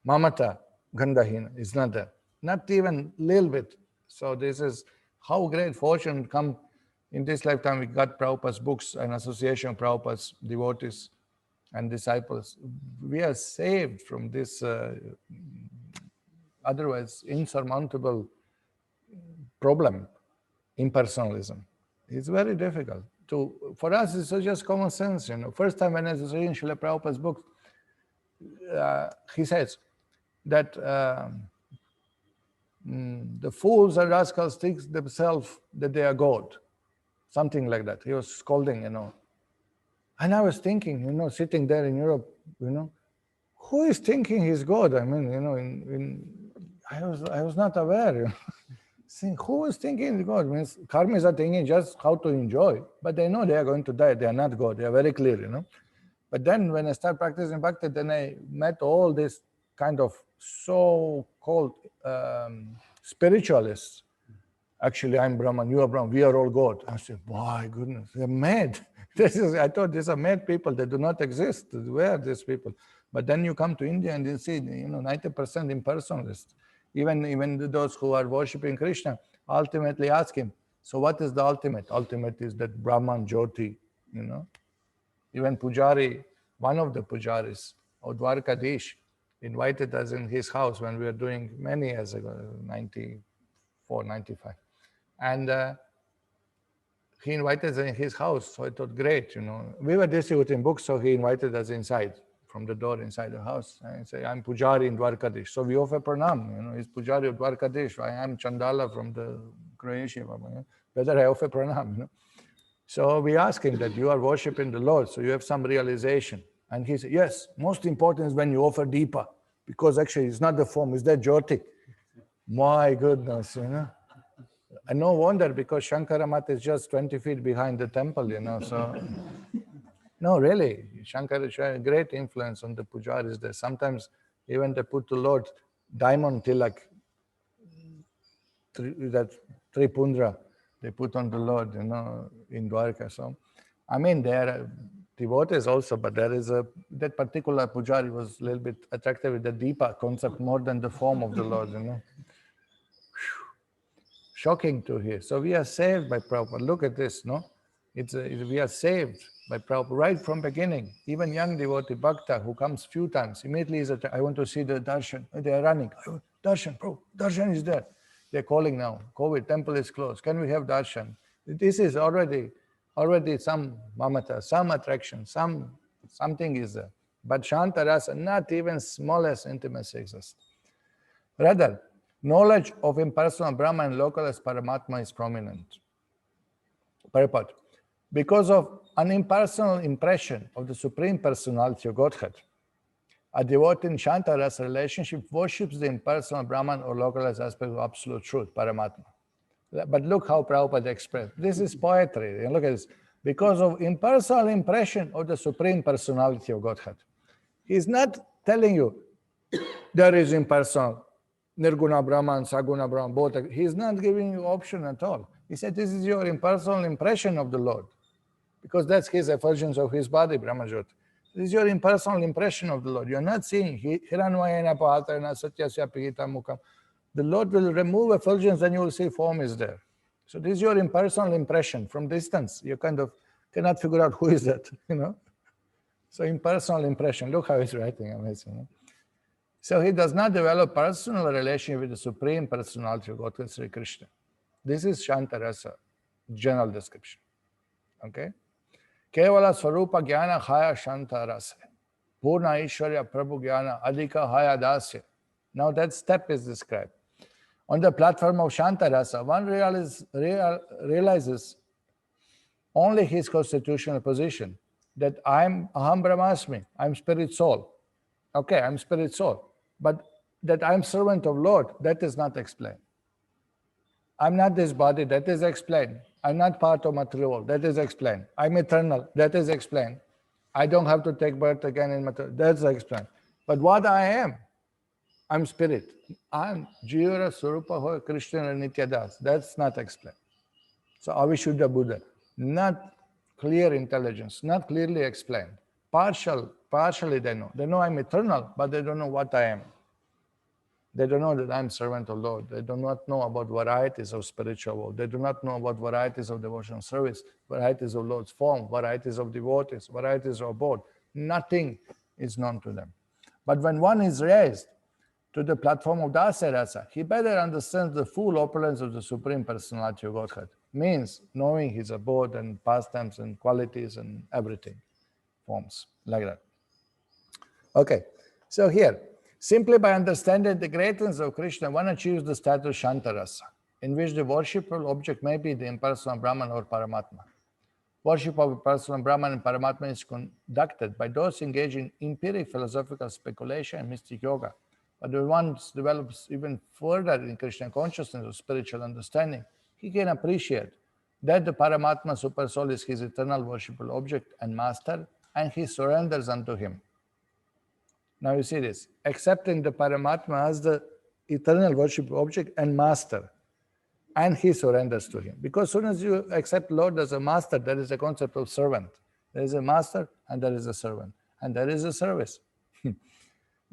Mamata, Gandhahina is not there. Not even little bit. So this is how great fortune come in this lifetime. We got Prabhupada's books, an association of Prabhupada's devotees and disciples. We are saved from this otherwise insurmountable problem, impersonalism. It's very difficult. For us, it's just common sense. First time when I was reading Srila Prabhupada's book, he says that the fools and rascals think themselves that they are God. Something like that. He was scolding, And I was thinking, sitting there in Europe, who is thinking he's God? I mean, I was not aware. Think, who is thinking God? Means karmis are thinking just how to enjoy, but they know they are going to die. They are not God. They are very clear, But then when I started practicing bhakti, then I met all these kind of so-called spiritualists. Actually, I'm Brahman, you are Brahman, we are all God. I said, my goodness, they're mad. I thought these are mad people, they do not exist. Where are these people? But then you come to India and you see, 90% impersonalists. Even those who are worshipping Krishna ultimately ask him, so what is the ultimate? Ultimate is that Brahman Jyoti, Even Pujari, one of the Pujaris, of Dwarkadish, invited us in his house when we were doing many years ago, 94, 95. And he invited us in his house, so I thought, great, We were distributing books, so he invited us inside, from the door inside the house. And he said, I'm Pujari in Dwarkadish. So we offer pranam, he's Pujari of Dwarkadish. I am Chandala from the Croatia. Whether I offer pranam, So we asked him that you are worshipping the Lord, so you have some realization. And he said, yes, most important is when you offer Deepa, because actually it's not the form, it's that Jyoti. My goodness, And no wonder, because Shankara Mat is just 20 feet behind the temple, so. No, really, Shankara showed a great influence on the pujaris there. Sometimes even they put the Lord diamond tilak, that Tripundra, they put on the Lord, in Dwarka. So, I mean, there are devotees also, but there is that particular pujari was a little bit attracted with the Deepa concept more than the form of the Lord, Shocking to hear. So we are saved by Prabhupada. Look at this, no? We are saved by Prabhupada right from beginning. Even young devotee bhakta who comes few times, immediately is I want to see the darshan. They are running. Darshan, Prabhu, darshan is there. They're calling now. COVID, temple is closed. Can we have darshan? This is already some mamata, some attraction, something is there. But Shantarasa, not even smallest intimacy exists. Rather, knowledge of impersonal Brahma and localist Paramatma is prominent. Prabhupada. Because of an impersonal impression of the Supreme Personality of Godhead, A devotee in Shantarasa relationship worships the impersonal Brahman or localized aspect of absolute truth, Paramatma. But look how Prabhupada expressed. This is poetry. And look at this. Because of impersonal impression of the Supreme Personality of Godhead. He's not telling you there is impersonal, Nirguna Brahman, Saguna Brahman, both. He's not giving you option at all. He said this is your impersonal impression of the Lord. Because that's his effulgence of his body, Brahmajyoti. This is your impersonal impression of the Lord. You're not seeing Hiranvayena Pahatarana Satyasya Pihita Mukham. The Lord will remove effulgence, then you will see form is there. So this is your impersonal impression from distance. You kind of cannot figure out who is that, So impersonal impression. Look how he's writing, amazing. So he does not develop personal relationship with the Supreme Personality of Godhead, Sri Krishna. This is Shantarasa, general description. Okay? Kevala Swarupa Jnana Haya Shantarasa. Purna Ishwarya Prabhu Jnana Adhika Haya Dasya. Now that step is described. On the platform of Shantarasa, one realizes only his constitutional position, that I'm Aham Brahmasmi, I'm spirit soul. Okay, I'm spirit soul. But that I'm servant of Lord, that is not explained. I'm not this body, that is explained. I'm not part of material world, that is explained. I'm eternal, that is explained. I don't have to take birth again in material, that's explained. But what I am, I'm spirit. I'm Jivara Swarupa Hoy Krishna Nityadas. That's not explained. So Avishuddha Buddha, not clear intelligence, not clearly explained. Partially they know. They know I'm eternal, but they don't know what I am. They don't know that I'm servant of Lord. They do not know about varieties of spiritual world. They do not know about varieties of devotional service, varieties of Lord's form, varieties of devotees, varieties of abode. Nothing is known to them. But when one is raised to the platform of Dasya, he better understands the full opulence of the Supreme Personality of Godhead. Means knowing his abode and pastimes and qualities and everything, forms, like that. Okay, so here, simply by understanding the greatness of Krishna, one achieves the status Shantarasa, in which the worshipful object may be the impersonal Brahman or Paramatma. Worship of impersonal Brahman and Paramatma is conducted by those engaging in empiric philosophical speculation and mystic yoga. But when one develops even further in Krishna consciousness or spiritual understanding, he can appreciate that the Paramatma Supersoul is his eternal worshipful object and master, and he surrenders unto him. Now you see this, accepting the Paramatma as the eternal worshipful object and master, and he surrenders to him. Because as soon as you accept Lord as a master, there is a concept of servant. There is a master and there is a servant, and there is a service.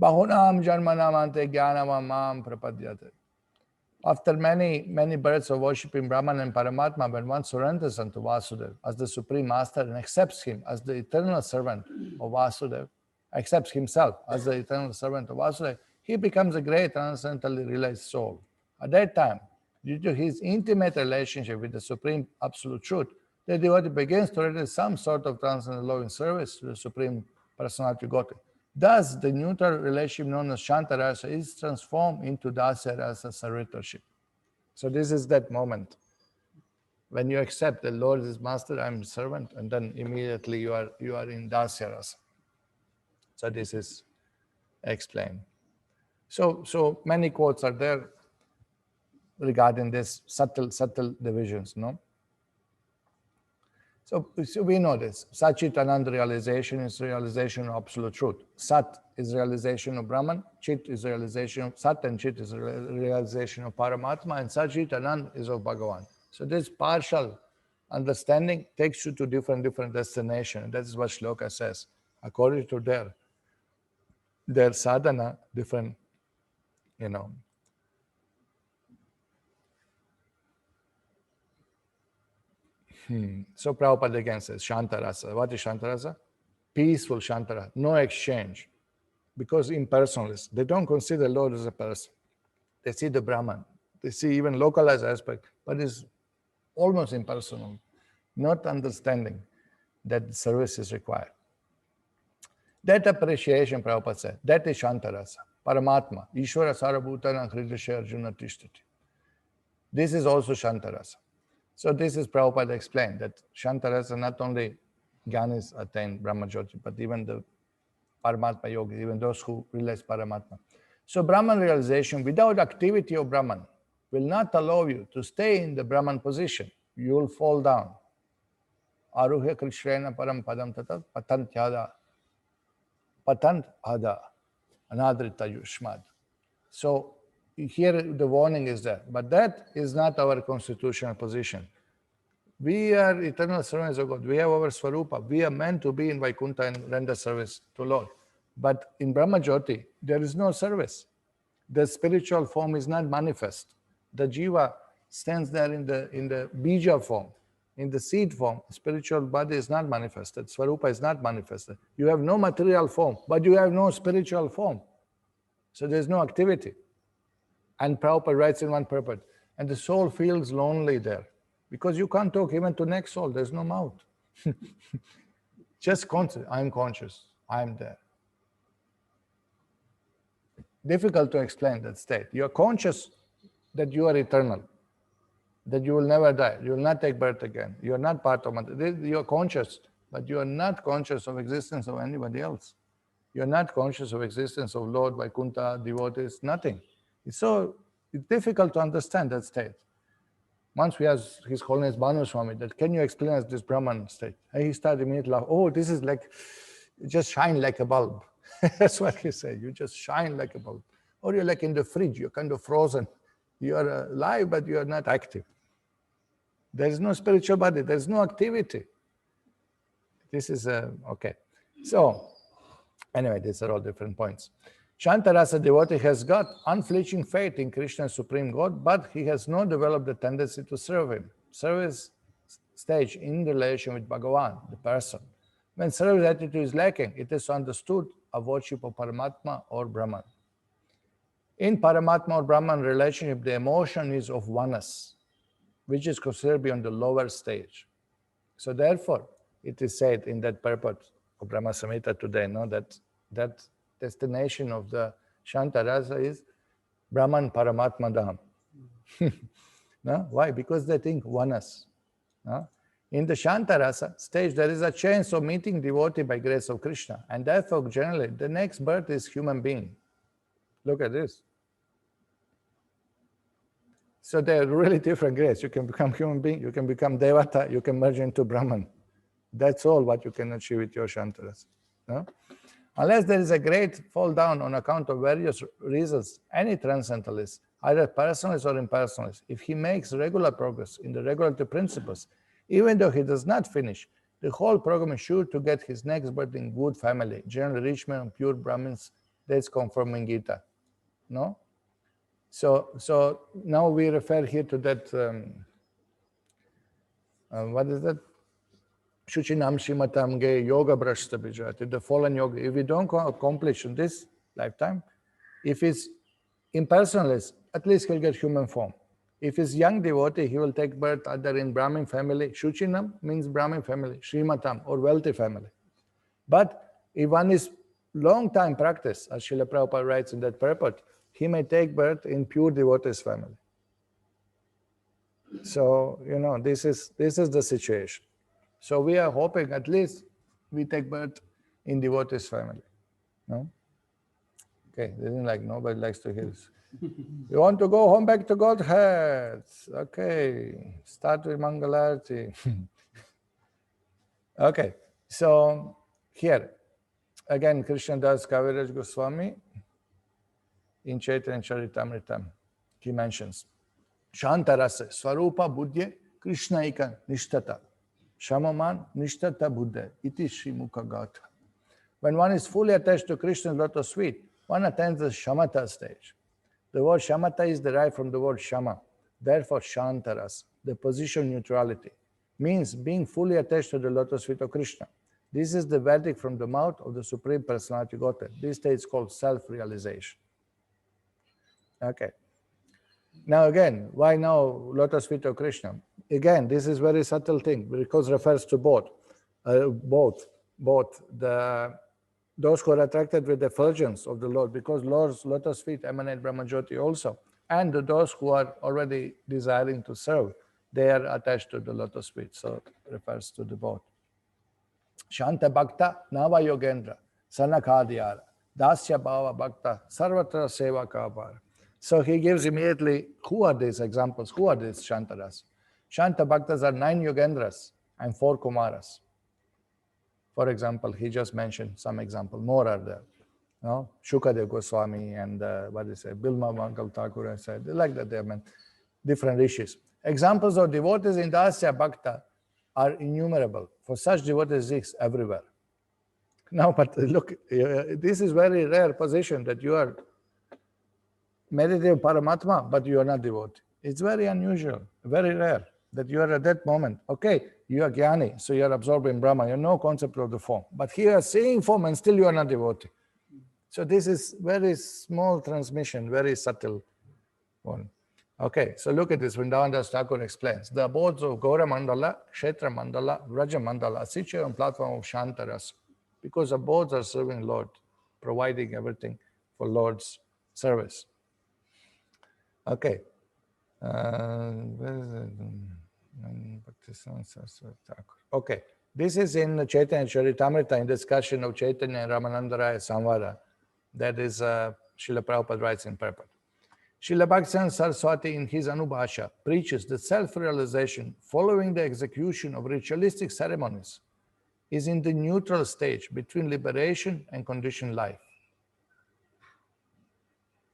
Bahunam janmanamante jnanavam mam prapadyate. After many births of worshipping Brahman and Paramatma, when one surrenders unto Vasudeva as the Supreme Master and accepts him as the eternal servant of Vasudeva, accepts himself as the eternal servant of Vasudeva, he becomes a great transcendentally realized soul. At that time, due to his intimate relationship with the Supreme Absolute Truth, the devotee begins to render some sort of transcendental loving service to the Supreme Personality of Godhead. Thus, the neutral relationship known as Shantarasa is transformed into Dasya Rasa servitorship. So this is that moment when you accept the Lord is master, I'm servant, and then immediately you are in Dasya Rasa. So this is explained. So many quotes are there regarding this subtle divisions, no? So we know this. Sachit Anand realization is realization of absolute truth. Sat is realization of Brahman. Chit is realization of Sat, and Chit is realization of Paramatma, and Sachit Anand is of Bhagavan. So this partial understanding takes you to different destination. That is what Shloka says. According to their sadhana, different, So Prabhupada again says, Shantarasa. What is Shantarasa? Peaceful Shantarasa, no exchange. Because impersonalists, they don't consider Lord as a person. They see the Brahman. They see even localized aspect, but it's almost impersonal. Not understanding that service is required. That appreciation, Prabhupada said, that is Shantarasa. Paramatma, Ishvara Sarabhutana Hridaya Arjuna Tishtati. This is also Shantarasa. So this is Prabhupada explained that Shantarasa, not only Gyanis attain Brahmajyoti, but even the Paramatma yogis, even those who realize Paramatma. So Brahman realization without activity of Brahman will not allow you to stay in the Brahman position. You will fall down. Aruhya krishrena param padam tatat patant ada anadrita yushmad. So here the warning is there, but that is not our constitutional position. We are eternal servants of God. We have our Swarupa. We are meant to be in Vaikuntha and render service to Lord. But in Brahma Jyoti, there is no service. The spiritual form is not manifest. The jiva stands there in the bija form, in the seed form. Spiritual body is not manifested. Swarupa is not manifested. You have no material form, but you have no spiritual form. So there is no activity. And Prabhupada writes in one purport, and the soul feels lonely there because you can't talk even to next soul. There's no mouth. Just conscious. I'm conscious. I'm there. Difficult to explain that state. You are conscious that you are eternal, that you will never die. You will not take birth again. You are not part of it. You are conscious, but you are not conscious of existence of anybody else. You are not conscious of existence of Lord, Vaikuntha, devotees, nothing. It's difficult to understand that state. Once we asked His Holiness Bhanu Swami that, can you explain us this Brahman state? And he started immediately laughing. Oh, this is like, just shine like a bulb. That's what he said. You just shine like a bulb. Or you're like in the fridge, you're kind of frozen. You are alive, but you are not active. There is no spiritual body. There is no activity. This is, okay. So, anyway, these are all different points. Shantarasa devotee has got unflinching faith in Krishna's supreme God, but he has not developed the tendency to serve him. Service stage in relation with Bhagavan, the person. When service attitude is lacking, it is understood a worship of Paramatma or Brahman. In Paramatma or Brahman relationship, the emotion is of oneness, which is considered to be on the lower stage. So therefore, it is said in that purport of Brahma-saṁhitā today, no, that destination of the Shantarasa is Brahman Paramatma Dham. No? Why? Because they think oneness. No? In the Shantarasa stage, there is a chance of meeting devotee by grace of Krishna, and therefore, generally, the next birth is human being. Look at this. So they're really different grades. You can become human being, you can become Devata, you can merge into Brahman. That's all what you can achieve with your Shantarasa. No? Unless there is a great fall down on account of various reasons, any transcendentalist, either personalist or impersonalist, if he makes regular progress in the regulative principles, even though he does not finish, the whole program is sure to get his next birth in good family, generally rich men and pure Brahmins. That's confirming Gita. No? So now we refer here to that, what is that? Shuchinam Shimatam Ge Yoga Brashta Bijati, the fallen yoga. If we don't accomplish in this lifetime, if it's impersonalist, at least he'll get human form. If he's young devotee, he will take birth either in Brahmin family. Shuchinam means Brahmin family, Srimatam or wealthy family. But if one is long time practice, as Srila Prabhupada writes in that purport, he may take birth in pure devotee's family. So, this is the situation. So we are hoping at least we take birth in devotee's family. No? Okay, they didn't like, nobody likes to hear this. You want to go home back to Godhead? Okay, start with Mangalarti. Okay, so here, again, Krishna Das Kaviraj Goswami in Chaitanya Charitamritam, he mentions, Shantarasa, Swarupa Buddhya, Krishnaika Nishtata, Shamaman Nishtata Buddha, iti Sri Mukha Gatha. When one is fully attached to Krishna's lotus feet, one attains the Shamatha stage. The word Shamatha is derived from the word Shama, therefore Shantarasa, the position of neutrality, means being fully attached to the lotus feet of Krishna. This is the verdict from the mouth of the Supreme Personality Godhead. This state is called self-realization. Okay. Now again, why now lotus feet of Krishna? Again, this is very subtle thing because it refers to both those who are attracted with the effulgence of the Lord, because Lord's lotus feet emanate Brahma Jyoti also, and those who are already desiring to serve, they are attached to the lotus feet, so it refers to the both. Shanta Bhakta Nava Yogendra, Sanakadiyara, Dasya Bhava Bhakta, Sarvatra Seva Kapara. So he gives immediately, who are these examples? Who are these Shantaras? Shanta Bhaktas are 9 Yogendras and 4 Kumaras. For example, he just mentioned some example. More are there. No? Shukadev Goswami and what they say, Bilma Mangal Thakur said, like that they have meant different rishis. Examples of devotees in Dasya Bhakta are innumerable. For such devotees exist everywhere. Now, but look, this is very rare position that you are meditative Paramatma, but you are not devotee. It's very unusual, very rare that you are at that moment. Okay, you are Jnani, so you are absorbed in Brahma. You have no concept of the form. But here you are seeing form and still you are not devotee. So this is very small transmission, very subtle one. Okay, so look at this. Vrindavan Das Thakur explains. The abodes of Gaura Mandala, Kshetra Mandala, Vraja Mandala are situated on platform of Shantaras because abodes are serving Lord, providing everything for Lord's service. Okay. Where is it? Okay. This is in Chaitanya Charitamrita in discussion of Chaitanya and Ramananda Raya Samvada. That is Srila Prabhupada writes in Prabhupada. Srila Bhaktivedanta Saraswati in his Anubhasha preaches that self-realization following the execution of ritualistic ceremonies is in the neutral stage between liberation and conditioned life.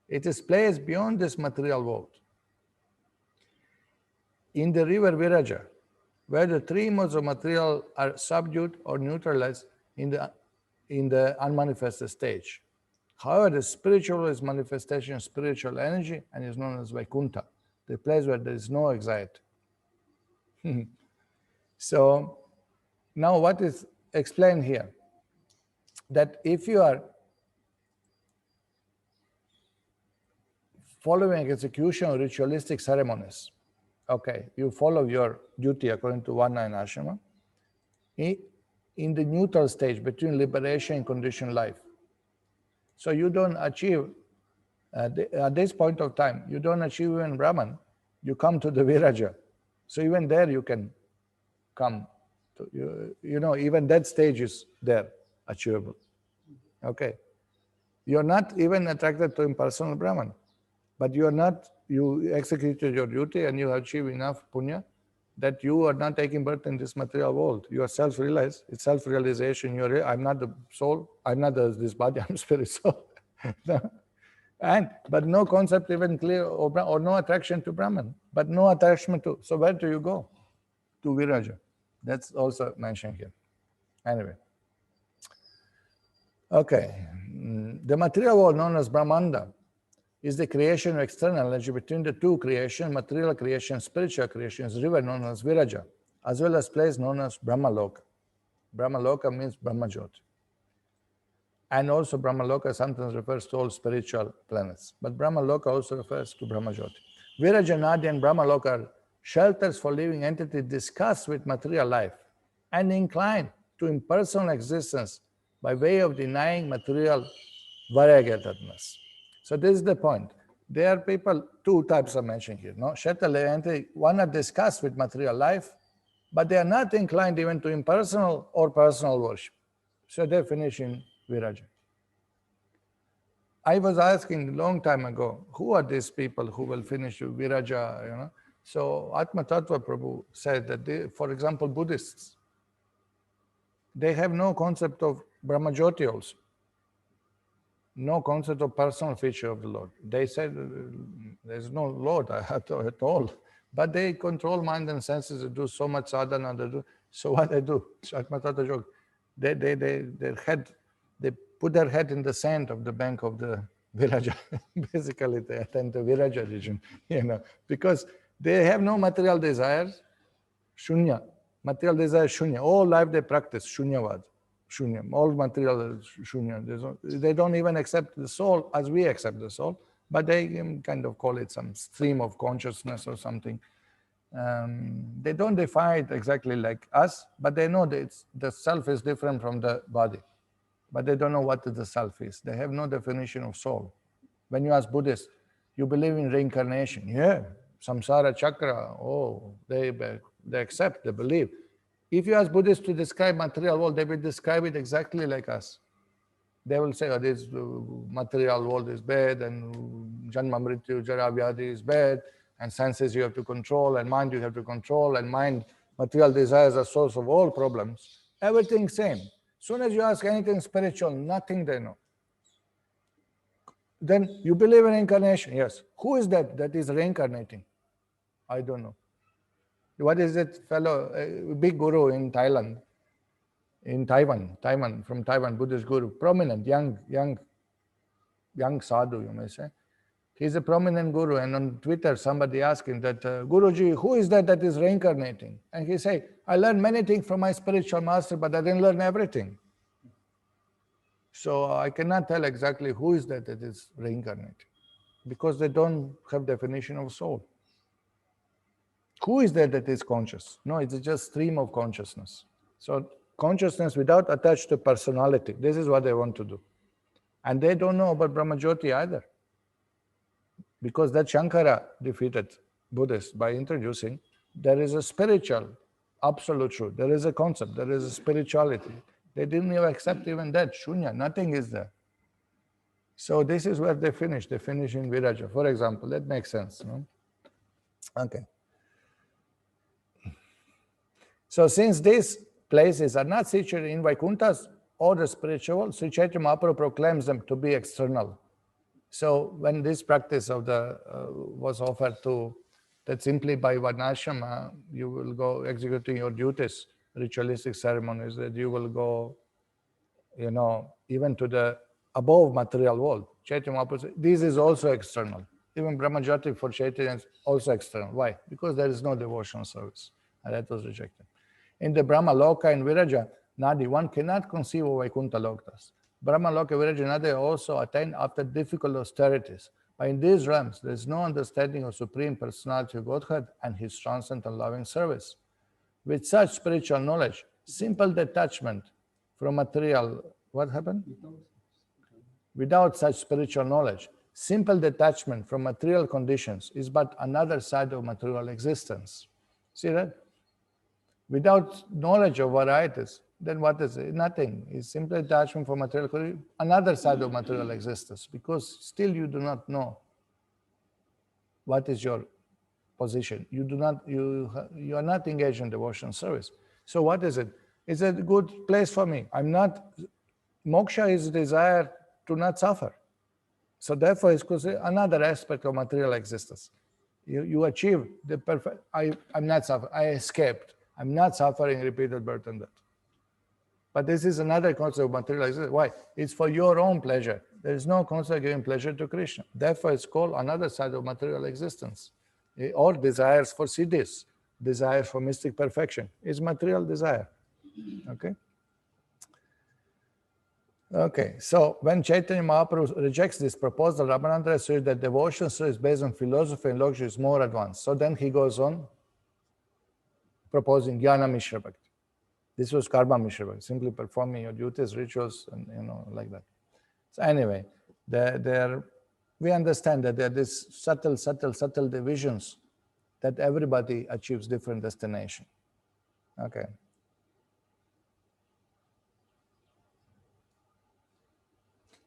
It is placed beyond this material world. In the river Viraja, where the 3 modes of material are subdued or neutralized in the unmanifested stage. However, the spiritual is manifestation of spiritual energy and is known as Vaikuntha, the place where there is no anxiety. So, now what is explained here? That if you are following execution of ritualistic ceremonies, okay, you follow your duty according to Varna and Ashrama, in the neutral stage between liberation and conditioned life. So you don't achieve, at this point of time, you don't achieve even Brahman, you come to the Viraja. So even there you can come, to, you know, even that stage is there, achievable. Okay. You're not even attracted to impersonal Brahman, but you are not, you executed your duty and you achieve enough punya that you are not taking birth in this material world. You are self-realized. It's self-realization. I'm not the soul. I'm not this body. I'm spirit soul. But no concept even clear or no attraction to Brahman, but no attachment to. So where do you go? To Viraja. That's also mentioned here. Anyway. Okay. The material world known as Brahmanda is the creation of external energy between the 2 creation, material creation, spiritual creation, is river known as Viraja, as well as place known as Brahmaloka. Brahmaloka means Brahmajyoti. And also Brahmaloka sometimes refers to all spiritual planets, but Brahmaloka also refers to Brahmajyoti. Viraja, Nadi and Brahmaloka are shelters for living entities discussed with material life and inclined to impersonal existence by way of denying material varyagatadness. So this is the point. There are people, 2 types are mentioned here. No? Shetale, one are discussed with material life, but they are not inclined even to impersonal or personal worship. So they finish in Viraja. I was asking a long time ago, who are these people who will finish Viraja? You know? So Atma Tattva Prabhu said that, they, for example, Buddhists, they have no concept of Brahmajyoti also. No concept of personal feature of the Lord. They said there's no Lord at all. But they control mind and senses, they do so much sadhana, they do. So what they do? Atmatata joke. They put their head in the sand of the bank of the Viraja. Basically, they attend the Viraja region, you know, because they have no material desires, shunya. Material desires, shunya. All life they practice shunyavad. Shunya, all material is shunya. They don't even accept the soul as we accept the soul, but they kind of call it some stream of consciousness or something. They don't define it exactly like us, but they know that the self is different from the body. But they don't know what the self is. They have no definition of soul. When you ask Buddhists, you believe in reincarnation? Yeah, samsara chakra. Oh, they accept, they believe. If you ask Buddhists to describe material world, they will describe it exactly like us. They will say, oh, this material world is bad, and Janma Mrityu Jara Vyadhi is bad, and senses you have to control, and mind you have to control, and mind, material desires are source of all problems. Everything same. Soon as you ask anything spiritual, nothing they know. Then you believe in incarnation. Yes. Who is that is reincarnating? I don't know. What is that fellow, big guru in Thailand, in Taiwan, from Taiwan, Buddhist guru, prominent, young sadhu, you may say. He's a prominent guru, and on Twitter, somebody asked him that, Guruji, who is that is reincarnating? And he said, I learned many things from my spiritual master, but I didn't learn everything. So I cannot tell exactly who is that is reincarnating, because they don't have definition of soul. Who is that is conscious? No, it's just stream of consciousness. So consciousness without attached to personality, this is what they want to do. And they don't know about Brahmajyoti either, because that Shankara defeated Buddhists by introducing there is a spiritual absolute truth, there is a concept, there is a spirituality. They didn't even accept even that, shunya, nothing is there. So this is where they finish. They finish in Viraja, for example. That makes sense, no? Okay. So since these places are not situated in Vaikunthas or the spiritual, Sri Chaitanya Mahaprabhu proclaims them to be external. So when this practice of the was offered to, that simply by Varnashram you will go executing your duties, ritualistic ceremonies, that you will go, even to the above material world. Chaitanya Mahaprabhu says, this is also external. Even Brahmajyoti for Chaitanya is also external. Why? Because there is no devotional service. And that was rejected. In the Brahma Loka and Viraja Nadi, one cannot conceive of Vaikuntha Lokas. Brahma Loka and Viraja Nadi are also attained after difficult austerities. But in these realms, there is no understanding of Supreme Personality of Godhead and His transcendental loving service. With such spiritual knowledge, simple detachment from material, what happened? Without such spiritual knowledge, simple detachment from material conditions is but another side of material existence. See that? Without knowledge of varieties, then what is it? Nothing. It's simply detachment from material conditions, another side of material existence, because still you do not know what is your position. You are not engaged in devotional service. So what is it? Is it a good place for me? I'm not. Moksha is desire to not suffer. So therefore, it's another aspect of material existence. You achieve the perfect. I'm not suffering. I escaped. I'm not suffering repeated birth and death. But this is another concept of material existence. Why? It's for your own pleasure. There is no concept of giving pleasure to Krishna. Therefore, it's called another side of material existence. Or desires for siddhis, desire for mystic perfection, is material desire. Okay? Okay, so when Chaitanya Mahaprabhu rejects this proposal, Ramananda says that devotion service based on philosophy and logic is more advanced. So then he goes on proposing Jnana Mishra Bhakti. This was Karma Mishra Bhakti, simply performing your duties, rituals, and like that. So anyway, we understand that there are these subtle divisions that everybody achieves different destination. Okay.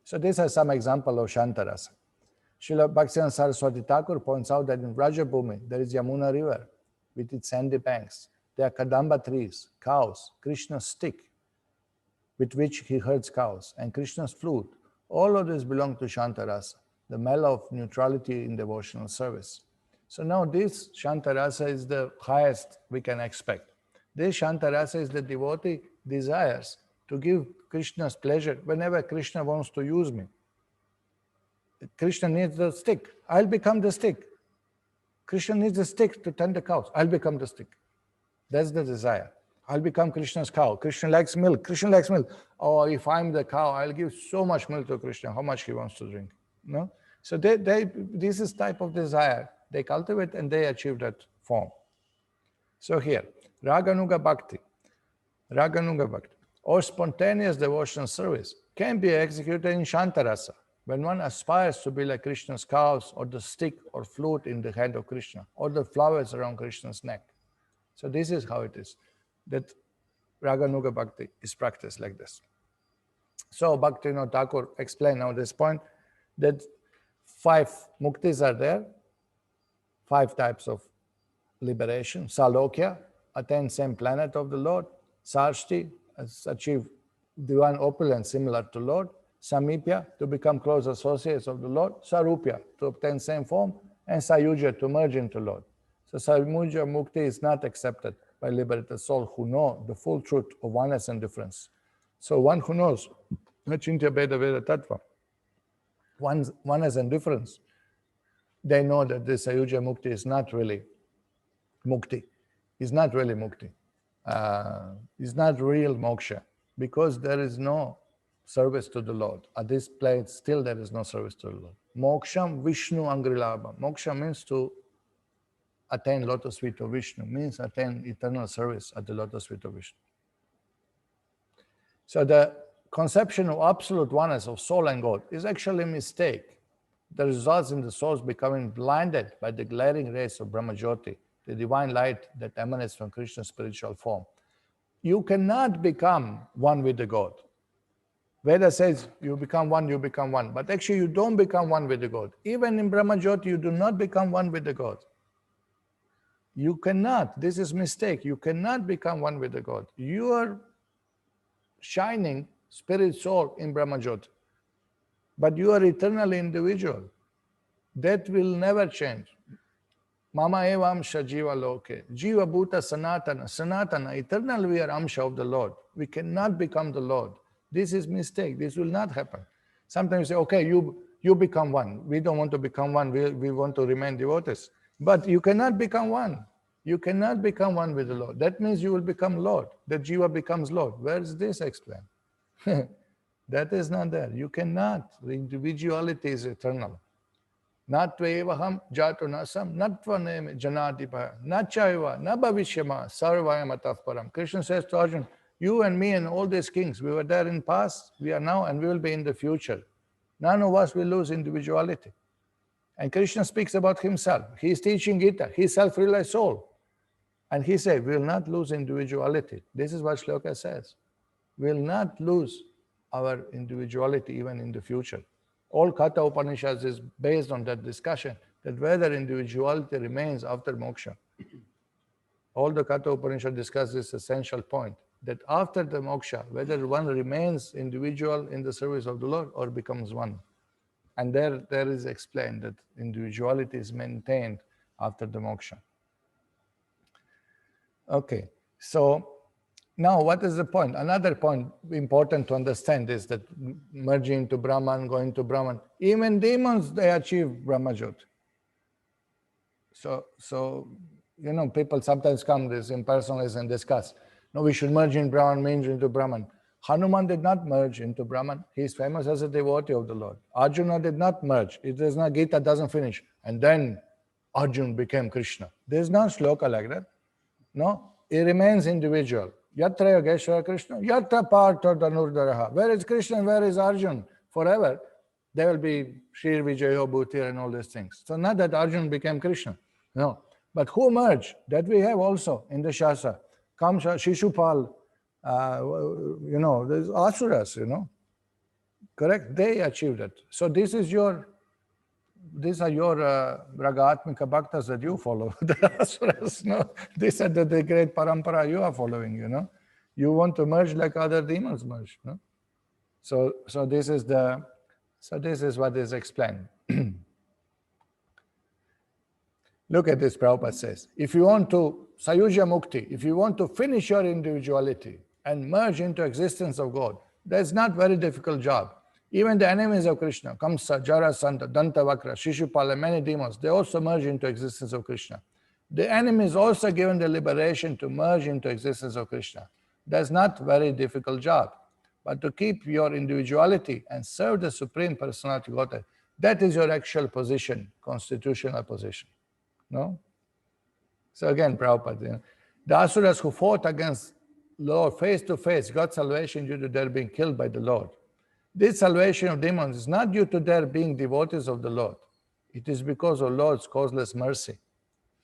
So these are some example of Shantarasa. Srila Bhaktivinoda Saraswati Thakur points out that in Vrajabhumi there is Yamuna river with its sandy banks. There are Kadamba trees, cows, Krishna's stick with which he herds cows, and Krishna's flute. All of this belong to Shantarasa, the mellow of neutrality in devotional service. So now this Shantarasa is the highest we can expect. This Shantarasa is the devotee desires to give Krishna's pleasure whenever Krishna wants to use me. Krishna needs the stick. I'll become the stick. Krishna needs the stick to tend the cows. I'll become the stick. That's the desire. I'll become Krishna's cow. Krishna likes milk. Krishna likes milk. Oh, if I'm the cow, I'll give so much milk to Krishna, how much he wants to drink. No? So this is type of desire they cultivate and they achieve that form. So here, Raganuga Bhakti, or spontaneous devotional service can be executed in Shantarasa when one aspires to be like Krishna's cows, or the stick or flute in the hand of Krishna, or the flowers around Krishna's neck. So this is how it is, that Raganuga Bhakti is practiced like this. So Bhaktivinoda Thakur explained on this point that 5 muktis are there, 5 types of liberation. Salokya, attain same planet of the Lord. Sarshti, achieve divine opulence similar to Lord. Samipya, to become close associates of the Lord. Sarupya, to obtain same form. And Sayuja, to merge into Lord. So Sayuja Mukti is not accepted by liberated souls who know the full truth of oneness and difference. So one who knows Achintya Bheda Veda Tattva, oneness and difference, they know that this Sayuja Mukti is not really Mukti. Is not really Mukti. Is not real moksha, because there is no service to the Lord. At this place, still there is no service to the Lord. Moksham Vishnu Angrilabha. Moksha means to attain lotus feet of Vishnu, means attain eternal service at the lotus feet of Vishnu. So the conception of absolute oneness of soul and God is actually a mistake. The results in the souls becoming blinded by the glaring rays of Brahmajyoti, the divine light that emanates from Krishna's spiritual form. You cannot become one with the God. Veda says you become one, but actually you don't become one with the God. Even in Brahmajyoti, you do not become one with the God. You cannot, this is mistake, you cannot become one with the God. You are shining spirit soul in Brahmajyoti, but you are eternally individual. That will never change. Mama eva amsha jiva loke. Jiva bhuta sanatana. Sanatana, eternal we are amsha of the Lord. We cannot become the Lord. This is mistake. This will not happen. Sometimes you say, okay, you become one. We don't want to become one. We want to remain devotees. But you cannot become one. You cannot become one with the Lord. That means you will become Lord. That jiva becomes Lord. Where is this explained? That is not there. You cannot. The individuality is eternal. Natvevaham jato nasam natvaneme janadipaya nachaiva nabhavishyama sarvayam ataf param. Krishna says to Arjuna, you and me and all these kings, we were there in past, we are now, and we will be in the future. None of us will lose individuality. And Krishna speaks about himself. He is teaching Gita. He is self-realized soul. And he said, we will not lose individuality. This is what Shloka says. We will not lose our individuality even in the future. All Katha Upanishads is based on that discussion, that whether individuality remains after moksha. All the Katha Upanishad discuss this essential point, that after the moksha, whether one remains individual in the service of the Lord or becomes one. And there is explained that individuality is maintained after the moksha. Okay, so now what is the point? Another point important to understand is that merging into Brahman, going to Brahman, even demons, they achieve Brahmajyoti. So you know, people sometimes come this impersonalists and discuss, no, we should merge in Brahman, merge into Brahman. Hanuman did not merge into Brahman. He is famous as a devotee of the Lord. Arjuna did not merge. It is not, Gita doesn't finish. And then Arjuna became Krishna. There is no shloka like that. No, it remains individual. Yatra Yogeshwara Krishna, Yatra Partha Dhanurdaraha. Where is Krishna and where is Arjuna? Forever, there will be Śrī Vijayo Bhutir and all these things. So not that Arjuna became Krishna. No. But who merged? That we have also in the Shastra. Kamsa, Shishupal, you know, there's Asuras, you know. Correct? They achieved it. So these are your Ragatmika Bhaktas that you follow. The Asuras, no? These are the great parampara you are following, you know. You want to merge like other demons merge, no? So this is what is explained. Look at this, Prabhupada says. If you want to, Sayuja Mukti, if you want to finish your individuality and merge into existence of God, that's not very difficult job. Even the enemies of Krishna, Kamsa, Jarasandha, Dantavakra, Shishupala, many demons, they also merge into existence of Krishna. The enemy is also given the liberation to merge into existence of Krishna. That's not very difficult job. But to keep your individuality and serve the Supreme Personality of Godhead, that is your actual position, constitutional position. No? So again, Prabhupada, you know, the Asuras who fought against Lord face to face got salvation due to their being killed by the Lord. This salvation of demons is not due to their being devotees of the Lord. It is because of Lord's causeless mercy.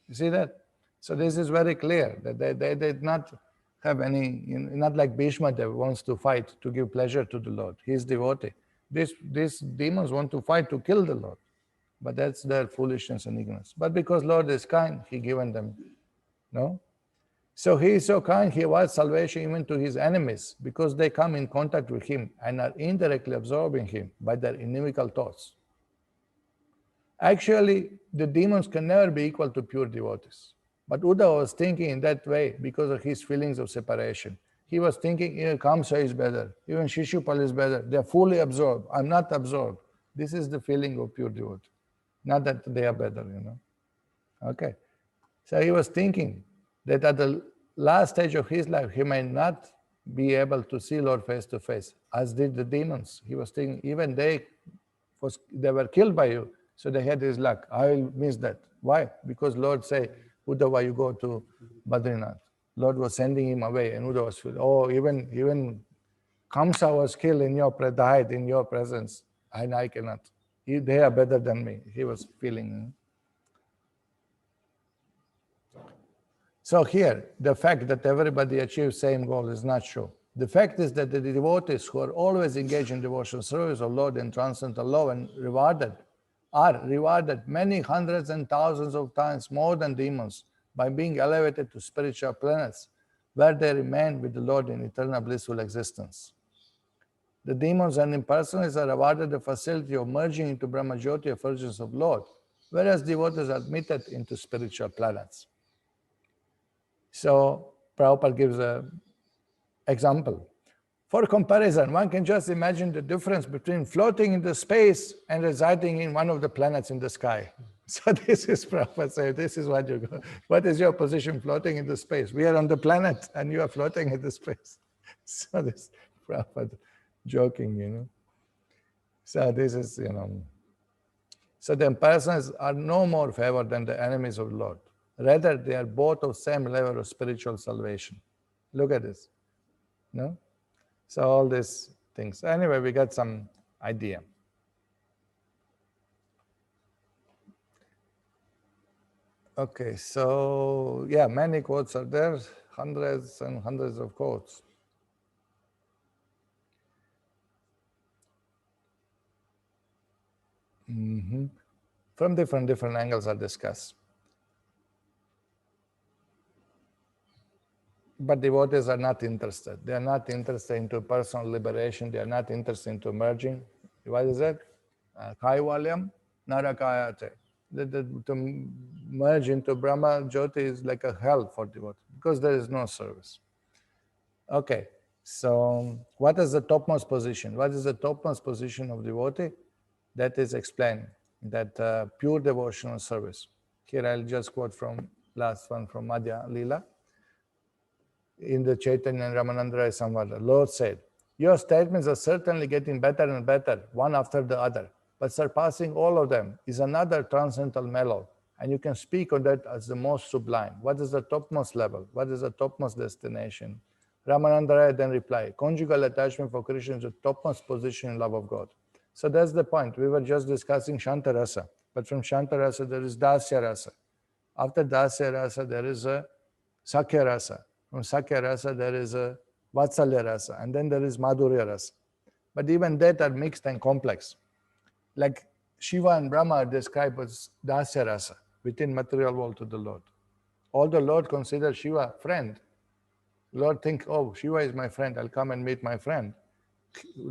You see that? So this is very clear, that they did not have any, not like Bhishma Dev wants to fight to give pleasure to the Lord. He is devotee. These demons want to fight to kill the Lord. But that's their foolishness and ignorance. But because Lord is kind, He given them, no? So He is so kind, He awards salvation even to His enemies because they come in contact with Him and are indirectly absorbing Him by their inimical thoughts. Actually, the demons can never be equal to pure devotees. But Uddhava was thinking in that way because of his feelings of separation. He was thinking, even Kamsa is better, even Shishupal is better. They are fully absorbed. I'm not absorbed. This is the feeling of pure devotee. Not that they are better, Okay. So he was thinking that at the last stage of his life, he might not be able to see Lord face to face, as did the demons. He was thinking, even they were killed by you, so they had this luck. I will miss that. Why? Because Lord say, Uddhava, you go to Badrinath. Lord was sending him away, and Uddhava was feeling, oh, even Kamsa was killed died in your presence, and I cannot. They are better than me. He was feeling. So here, the fact that everybody achieves same goal is not true. The fact is that the devotees who are always engaged in devotional service of Lord and transcendental love and are rewarded many hundreds and thousands of times more than demons by being elevated to spiritual planets, where they remain with the Lord in eternal blissful existence. The demons and impersonalists are awarded the facility of merging into Brahmajyoti effulgence of Lord, whereas devotees are admitted into spiritual planets. So Prabhupada gives an example. For comparison, one can just imagine the difference between floating in the space and residing in one of the planets in the sky. So this is Prabhupada saying, this is what you go. What is your position floating in the space? We are on the planet and you are floating in the space. So this Prabhupada joking, So this is, So the persons are no more favored than the enemies of the Lord. Rather, they are both of same level of spiritual salvation. Look at this. No? So all these things. Anyway, we got some idea. Okay, so yeah, many quotes are there, hundreds and hundreds of quotes. From different angles are discussed. But devotees are not interested. They are not interested into personal liberation. They are not interested into merging. What is it? Kaivalyam narakayate. To merge into Brahma Jyoti is like a hell for devotees because there is no service. Okay, so what is the topmost position? What is the topmost position of devotee? That is explained, that pure devotional service. Here I'll just quote from last one from Madhya Lila. In the Chaitanya and Ramanandara Samvada, Lord said, your statements are certainly getting better and better, one after the other, but surpassing all of them is another transcendental mellow, and you can speak on that as the most sublime. What is the topmost level? What is the topmost destination? Ramanandara then replied, conjugal attachment for Krishna is the topmost position in love of God. So that's the point. We were just discussing Shantarasa, but from Shantarasa there is Dasya Rasa. After Dasya Rasa there is a Sakya Rasa. From Sakya Rasa, there is a Vatsalya Rasa, and then there is Madhurya Rasa. But even that are mixed and complex. Like Shiva and Brahma are described as Dasya Rasa, within material world to the Lord. Although Lord considers Shiva friend, Lord thinks, oh, Shiva is my friend, I'll come and meet my friend.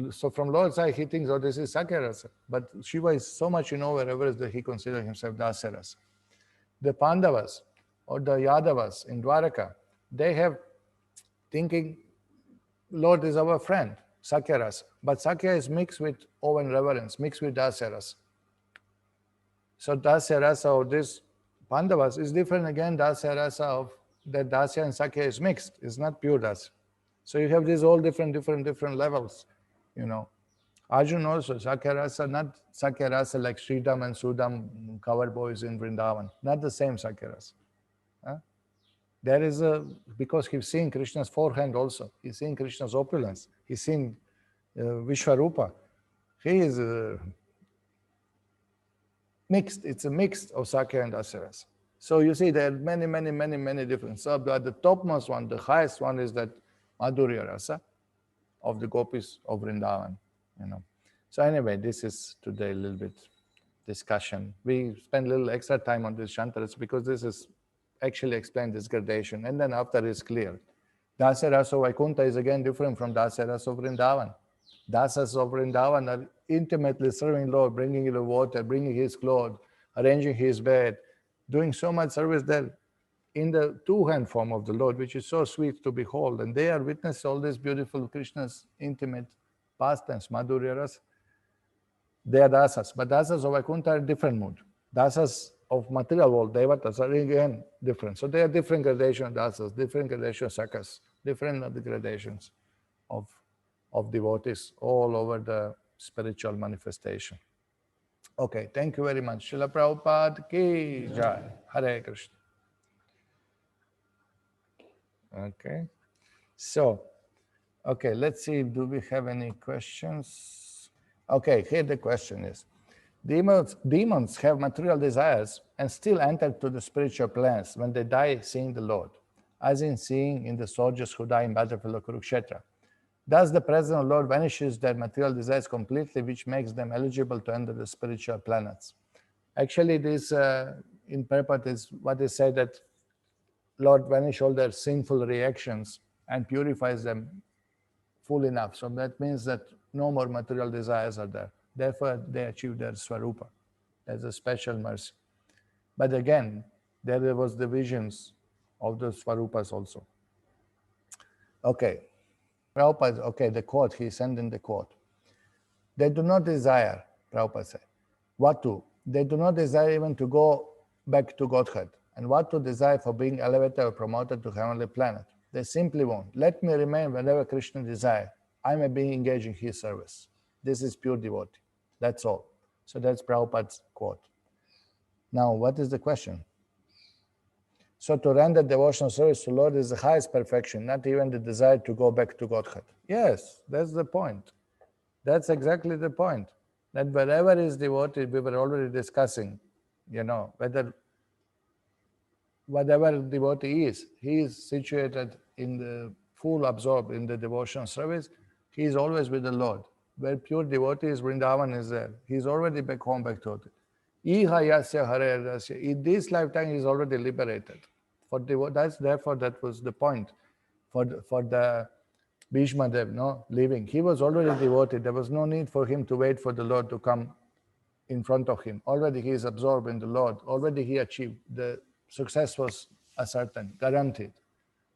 So from Lord's side, he thinks, oh, this is Sakya Rasa. But Shiva is so much wherever that he considers himself Dasya Rasa. The Pandavas or the Yadavas in Dwaraka, they have thinking Lord is our friend, Sakya Rasa. But Sakya is mixed with awe and reverence, mixed with Dasya Rasa. So Dasya Rasa of this Pandavas is different again, Dasya Rasa of that Dasya and Sakya is mixed. It's not pure Dasya. So you have these all different levels, Arjun also, Sakya Rasa, not Sakya Rasa like Sridham and Sudam, cover boys in Vrindavan. Not the same Sakya Rasa. There is because he's seeing Krishna's forehand also. He's seeing Krishna's opulence. He's seeing Vishwarupa. He is mixed. It's a mix of Sakya and Dasya Rasa. So you see, there are many different. So the topmost one, the highest one is that Madhurya Rasa of the gopis of Vrindavan. So anyway, this is today a little bit discussion. We spend a little extra time on this Shantaras because this is actually explained this gradation, and then after it's clear. Dasa Rasa Vaikuntha is again different from Dasa Rasa of Vrindavan. Dasas of Vrindavan are intimately serving Lord, bringing the water, bringing his clothes, arranging his bed, doing so much service there in the two-hand form of the Lord, which is so sweet to behold. And they are witness all this beautiful Krishna's intimate pastimes, Madhurya Rasa. They are dasas, but dasas of Vaikuntha are different mood. Dasas of material world, devatas, are again different. So they are different gradations of dasas, different gradations of sakas, different gradations of devotees all over the spiritual manifestation. Okay, thank you very much. Srila Prabhupada ki jai. Hare Krishna. Okay, so, okay, let's see, do we have any questions? Okay, here the question is, demons have material desires and still enter to the spiritual plans when they die seeing the Lord, as in seeing in the soldiers who die in battlefield of Kurukshetra. Thus, the presence of Lord vanishes their material desires completely, which makes them eligible to enter the spiritual planets. Actually, this in Prabhupada is what they say, that Lord vanish all their sinful reactions and purifies them full enough. So that means that no more material desires are there. Therefore, they achieve their Swarupa. There's a special mercy. But again, there was the visions of the Swarupas also. Okay. Prabhupada, okay, the quote, he sent in the quote. They do not desire, Prabhupada said. What to? They do not desire even to go back to Godhead. And what to desire for being elevated or promoted to heavenly planet? They simply won't. Let me remain whenever Krishna desire. I may be engaged in his service. This is pure devotee. That's all. So that's Prabhupada's quote. Now, what is the question? So to render devotional service to Lord is the highest perfection, not even the desire to go back to Godhead. Yes, that's the point. That's exactly the point. That wherever is devotee, we were already discussing, whatever devotee is, he is situated in the full absorbed in the devotional service. He is always with the Lord. Where pure devotee is, Vrindavan is there. He is already back home, back to it. In this lifetime, he is already liberated. Therefore, that was the point for the Bhishma Dev, leaving. He was already devoted. There was no need for him to wait for the Lord to come in front of him. Already he is absorbed in the Lord. Already he achieved. The success was certain, guaranteed.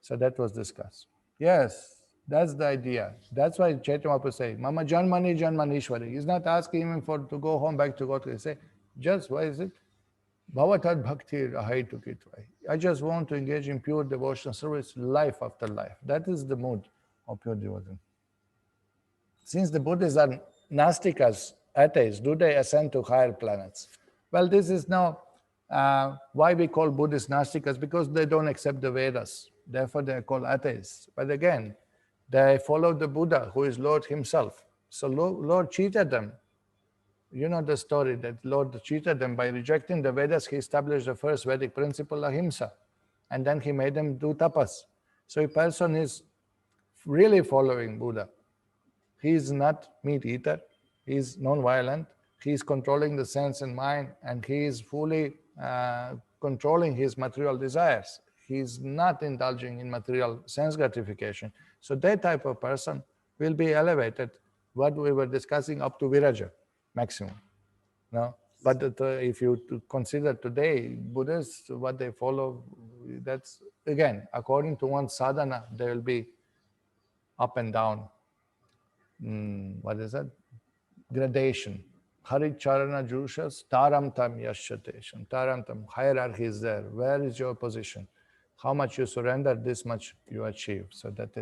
So that was discussed. Yes, that's the idea. That's why Chaitanya Mahaprabhu say, Mama Janmani Janmanishwari. He's not asking him to go home back to God. He say, just, why is it? Bhavatat bhakti rahai tukitvai. I just want to engage in pure devotional service life after life. That is the mood of pure devotion. Since the Buddhists are Nastikas, atheists, do they ascend to higher planets? Well, this is now why we call Buddhists Nastikas, because they don't accept the Vedas. Therefore, they are called atheists. But again, they follow the Buddha, who is Lord himself. So Lord cheated them. You know the story that Lord cheated them by rejecting the Vedas. He established the first Vedic principle, ahimsa, and then he made them do tapas. So a person is really following Buddha. He is not meat eater. He is non-violent. He is controlling the sense and mind, and he is fully controlling his material desires. He is not indulging in material sense gratification. So that type of person will be elevated, what we were discussing, up to Viraja maximum. No? But if you consider today, Buddhists, what they follow, that's, again, according to one sadhana, there will be up and down. What is that? Gradation. Haricharana Jushas, Taram Tam Yashatesham. Taram Tam, hierarchy is there. Where is your position? How much you surrender, this much you achieve. So that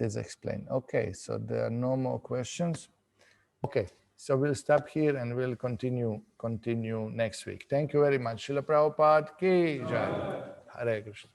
is explained. Okay, so there are no more questions. Okay, so we'll stop here and we'll continue next week. Thank you very much. Srila Prabhupada ki jai. Hare Krishna.